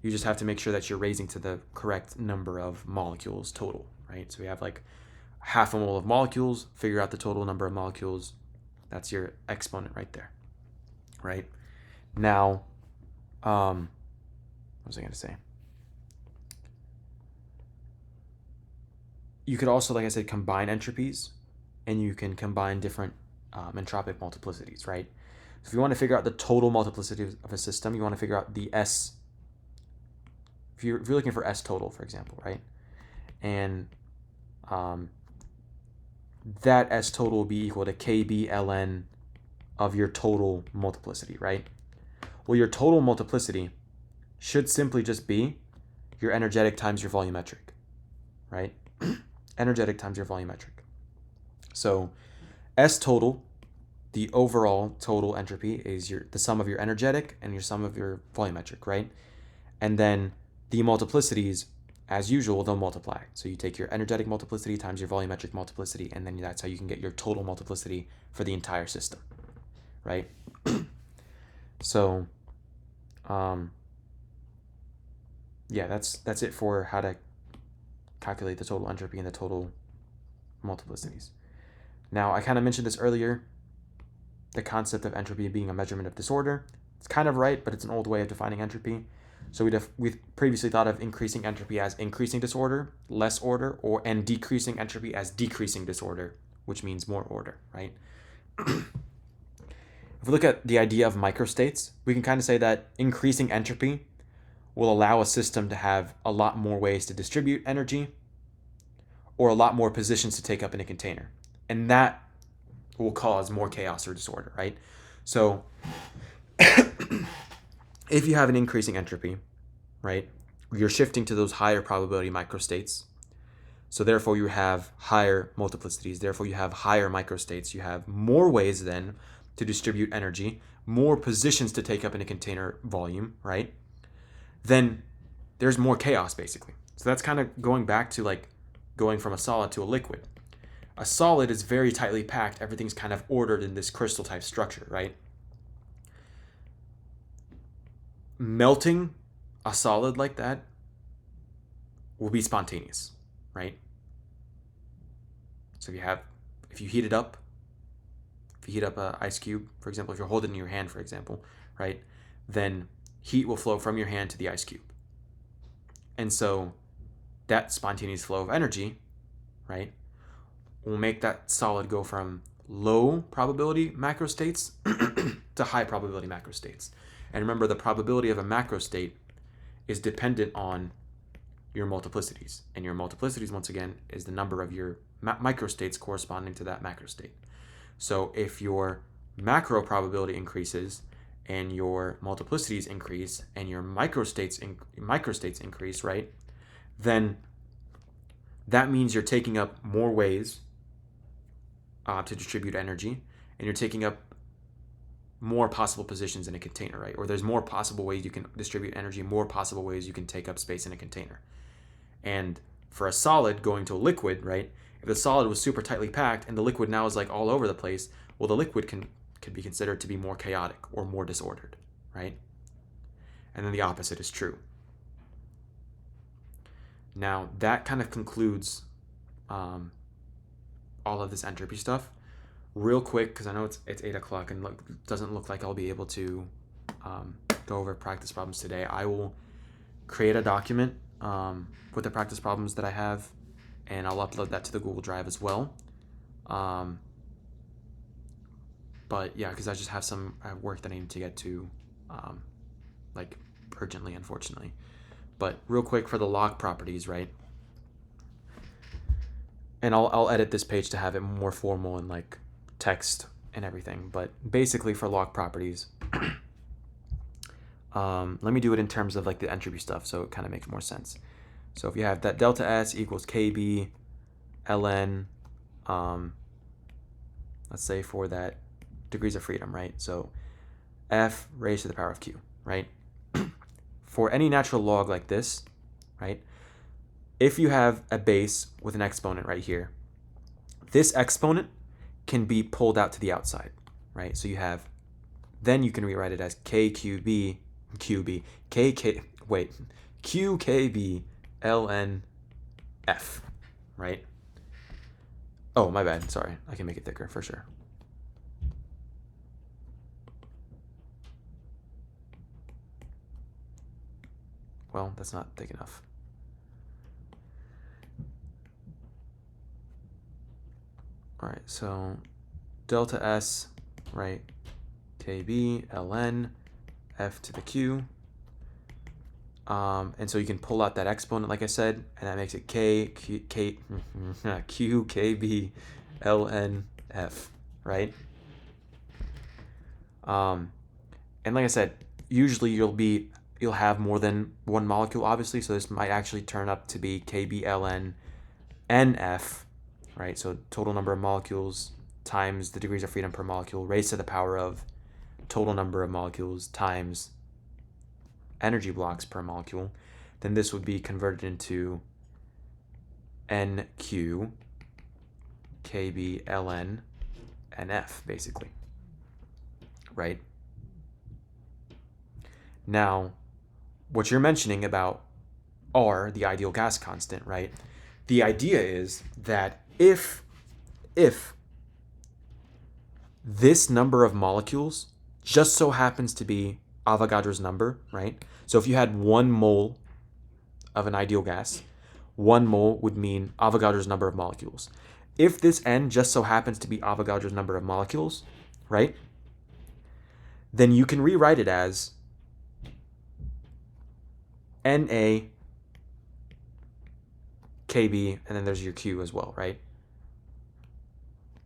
just have to make sure that you're raising to the correct number of molecules total, right? So we have like half a mole of molecules, figure out the total number of molecules. That's your exponent right there, right? Now, what was I going to say? You could also, like I said, combine entropies, and you can combine different entropic multiplicities, right? So if you want to figure out the total multiplicity of a system, you want to figure out the S. If you're looking for S total, for example, right? And that S total will be equal to KB ln of your total multiplicity, right? Well, your total multiplicity should simply just be your energetic times your volumetric, right? Energetic times your volumetric. So S total, the overall total entropy, is the sum of your energetic and your sum of your volumetric, right? And then the multiplicities, as usual, they'll multiply. So you take your energetic multiplicity times your volumetric multiplicity, and then that's how you can get your total multiplicity for the entire system, right? So, yeah, that's it for how to calculate the total entropy and the total multiplicities. Now, I kind of mentioned this earlier, the concept of entropy being a measurement of disorder. It's kind of right, but it's an old way of defining entropy. So we've previously thought of increasing entropy as increasing disorder, less order, and decreasing entropy as decreasing disorder, which means more order, right? If we look at the idea of microstates, we can kind of say that increasing entropy will allow a system to have a lot more ways to distribute energy or a lot more positions to take up in a container. And that will cause more chaos or disorder, right? So if you have an increasing entropy, right, you're shifting to those higher probability microstates. So therefore you have higher multiplicities. Therefore you have higher microstates. You have more ways then to distribute energy, more positions to take up in a container volume, right? Then there's more chaos basically. So that's kind of going back to like going from a solid to a liquid. A solid is very tightly packed. Everything's kind of ordered in this crystal type structure, right? Melting a solid like that will be spontaneous, right? So if you heat it up, if you heat up an ice cube, for example, if you're holding it in your hand, for example, right, then heat will flow from your hand to the ice cube. And so that spontaneous flow of energy, right, will make that solid go from low probability macrostates to high probability macrostates. And remember, the probability of a macrostate is dependent on your multiplicities. And your multiplicities, once again, is the number of your microstates corresponding to that macrostate. So if your macro probability increases and your multiplicities increase and your microstates increase, right, then that means you're taking up more ways to distribute energy, and you're taking up more possible positions in a container, right? Or there's more possible ways you can distribute energy, more possible ways you can take up space in a container. And for a solid going to a liquid, right, if the solid was super tightly packed and the liquid now is like all over the place, well, the liquid can be considered to be more chaotic or more disordered, right? And then the opposite is true. Now, that kind of concludes all of this entropy stuff. Real quick, because I know it's 8 o'clock and doesn't look like I'll be able to go over practice problems today. I will create a document with the practice problems that I have, and I'll upload that to the Google Drive as well. But yeah, because I just have work that I need to get to, like urgently, unfortunately. But real quick for the log properties, right? And I'll edit this page to have it more formal and like text and everything. But basically for log properties, let me do it in terms of like the entropy stuff, so it kind of makes more sense. So if you have that delta S equals KB ln, let's say for that degrees of freedom, right? So F raised to the power of Q, right? For any natural log like this, right? If you have a base with an exponent right here, this exponent can be pulled out to the outside, right? So then you can rewrite it as QKB ln F, right? Oh, my bad. Sorry. I can make it thicker for sure. Well, that's not thick enough. All right, so delta S, right, KB ln F to the Q. And so you can pull out that exponent, like I said, and that makes it QKB ln F, right? And like I said, usually you'll be you'll have more than one molecule, obviously. So this might actually turn up to be KBlN NF, right? So total number of molecules times the degrees of freedom per molecule raised to the power of total number of molecules times energy blocks per molecule. Then this would be converted into NQ KBlN NF, basically, right? Now, what you're mentioning about R, the ideal gas constant, right? The idea is that if this number of molecules just so happens to be Avogadro's number, right? So if you had 1 mole of an ideal gas, 1 mole would mean Avogadro's number of molecules. If this N just so happens to be Avogadro's number of molecules, right? Then you can rewrite it as Na KB, and then there's your Q as well, right?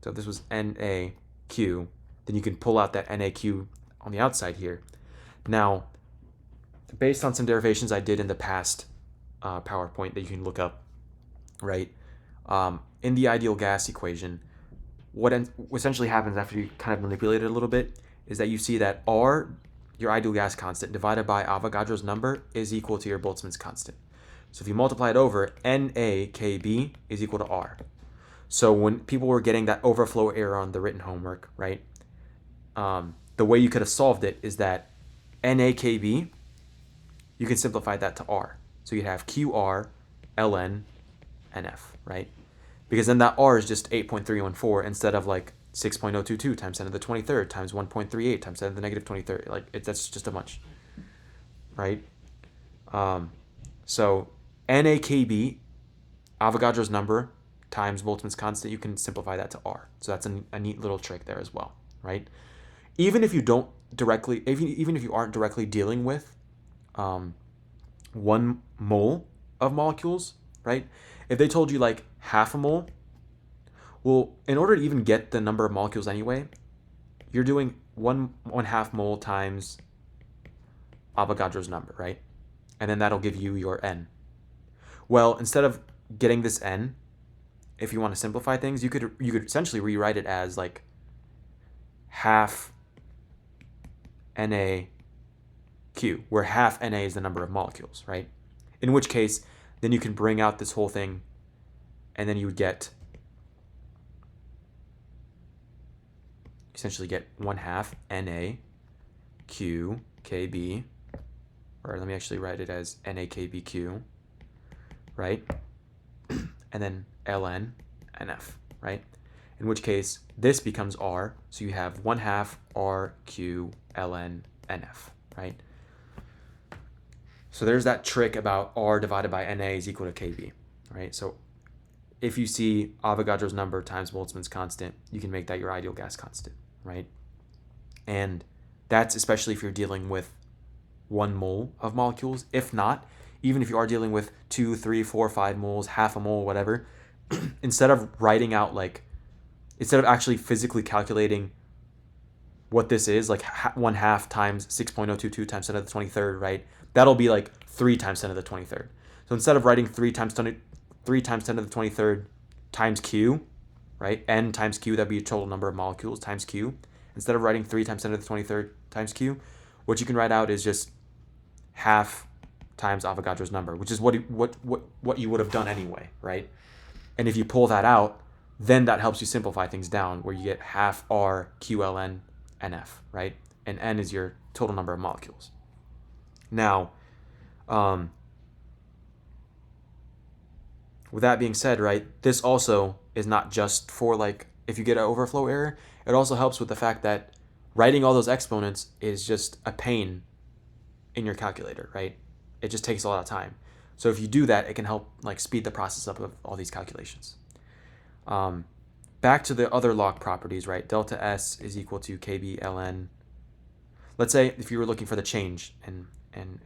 So if this was NaQ, then you can pull out that NaQ on the outside here. Now, based on some derivations I did in the past PowerPoint that you can look up, right? In the ideal gas equation, what essentially happens after you kind of manipulate it a little bit is that you see that R, your ideal gas constant, divided by Avogadro's number is equal to your Boltzmann's constant. So if you multiply it over, NaKB is equal to R. So when people were getting that overflow error on the written homework, right, the way you could have solved it is that NaKB, you can simplify that to R. So you'd have QR, ln, NF, right? Because then that R is just 8.314 instead of like 6.022 times 10 to the 23rd times 1.38 times 10 to the negative 23rd. Like that's just a bunch, right? So NaKB, Avogadro's number times Boltzmann's constant, you can simplify that to R. So that's a neat little trick there as well, right? Even if you don't directly, even if you aren't directly dealing with 1 mole of molecules, right? If they told you like half a mole, well, in order to even get the number of molecules anyway, you're doing 1/2 mole times Avogadro's number, right? And then that'll give you your N. Well, instead of getting this N, if you want to simplify things, you could essentially rewrite it as like half NaQ, where half Na is the number of molecules, right? In which case, then you can bring out this whole thing, and then you would essentially get 1/2 NaQ KB, or let me actually write it as NaKBQ, right? And then ln NF, right? In which case, this becomes R, so you have 1/2 RQ ln NF, right? So there's that trick about R divided by Na is equal to KB, right? So if you see Avogadro's number times Boltzmann's constant, you can make that your ideal gas constant, right? And that's especially if you're dealing with 1 mole of molecules. If not, even if you are dealing with 2, 3, 4, 5 moles, half a mole, whatever, instead of actually physically calculating what this is, like 1/2 times 6.022 times 10 to the 23rd, right? That'll be like 3 times 10 to the 23rd. So instead of writing 3 times 10 to the 23rd times Q, right? N times Q, that'd be a total number of molecules times Q. Instead of writing 3 times 10 to the 23rd times Q, what you can write out is just half times Avogadro's number, which is what you would have done anyway, right? And if you pull that out, then that helps you simplify things down, where you get half R QLN NF, right? And N is your total number of molecules. Now, with that being said, right, this also is not just for like if you get an overflow error. It also helps with the fact that writing all those exponents is just a pain in your calculator, right? It just takes a lot of time. So if you do that, it can help like speed the process up of all these calculations. Back to the other log properties, right? Delta S is equal to KB ln. Let's say if you were looking for the change in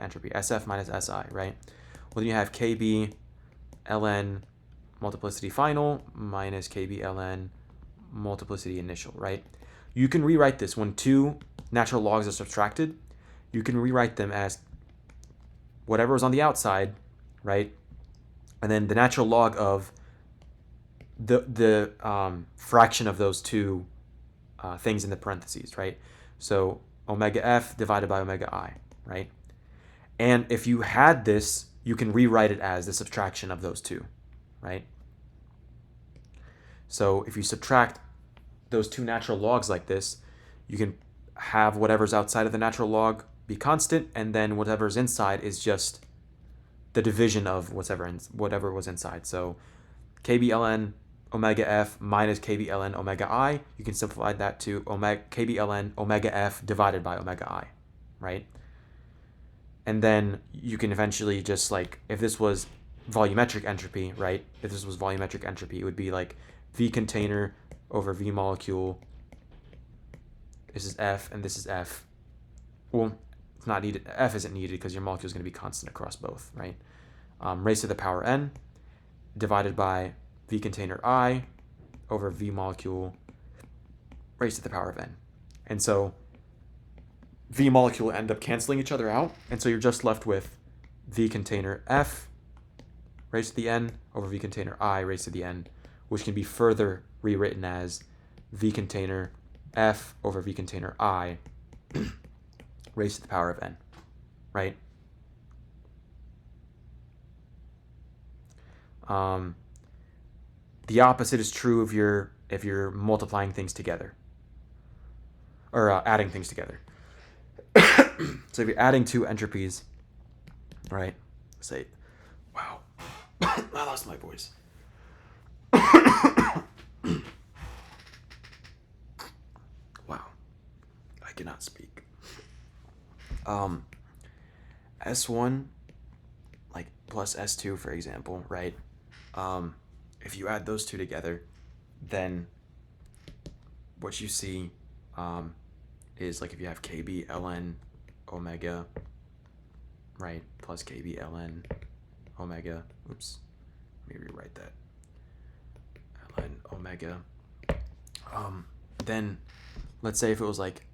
entropy, SF minus SI, right? Well, then you have KB ln multiplicity final minus KB ln multiplicity initial, right? You can rewrite this when 2 natural logs are subtracted. You can rewrite them as whatever is on the outside, right? And then the natural log of the fraction of those two things in the parentheses, right? So omega f divided by omega I, right? And if you had this, you can rewrite it as the subtraction of those two, right? So if you subtract those two natural logs like this, you can have whatever's outside of the natural log be constant, and then whatever's inside is just the division of whatever was inside. So kbln omega f minus kbln omega I, you can simplify that to kbln omega f divided by omega I, right? And then you can eventually just, like, if this was volumetric entropy, right? If this was volumetric entropy, it would be like V container over V molecule. This is F and this is F. Well, it's not needed. F isn't needed because your molecule is going to be constant across both, right? Raised to the power n divided by V container I over V molecule raised to the power of n. And so V molecule end up canceling each other out, and so you're just left with V container F raised to the n over V container I raised to the n, which can be further rewritten as V container F over V container I raised to the power of n, right? The opposite is true if you're multiplying things together or adding things together. So if you're adding two entropies, right? Say, wow, I lost my voice. Wow, I cannot speak. S1, like plus S2, for example, right? If you add those two together, then what you see is, like, if you have KB ln omega, right, plus KB ln omega, oops, let me rewrite that, ln omega, then let's say if it was like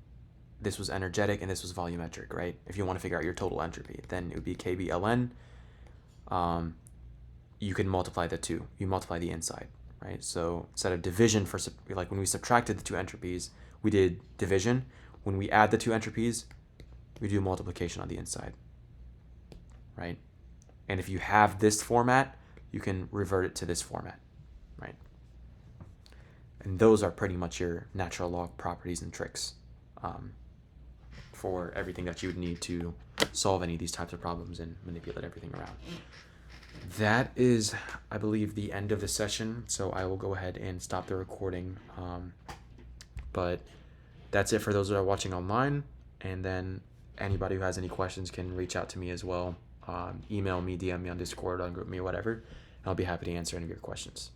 this was energetic and this was volumetric, right? If you want to figure out your total entropy, then it would be KB ln. You can multiply the two. You multiply the inside, right? So instead of division for, like, when we subtracted the two entropies, we did division. When we add the two entropies, we do multiplication on the inside, right? And if you have this format, you can revert it to this format, right? And those are pretty much your natural log properties and tricks for everything that you would need to solve any of these types of problems and manipulate everything around. That is, I believe, the end of the session, so I will go ahead and stop the recording. But that's it for those that are watching online, and then anybody who has any questions can reach out to me as well. Email me, DM me on Discord, on GroupMe, or whatever, and I'll be happy to answer any of your questions.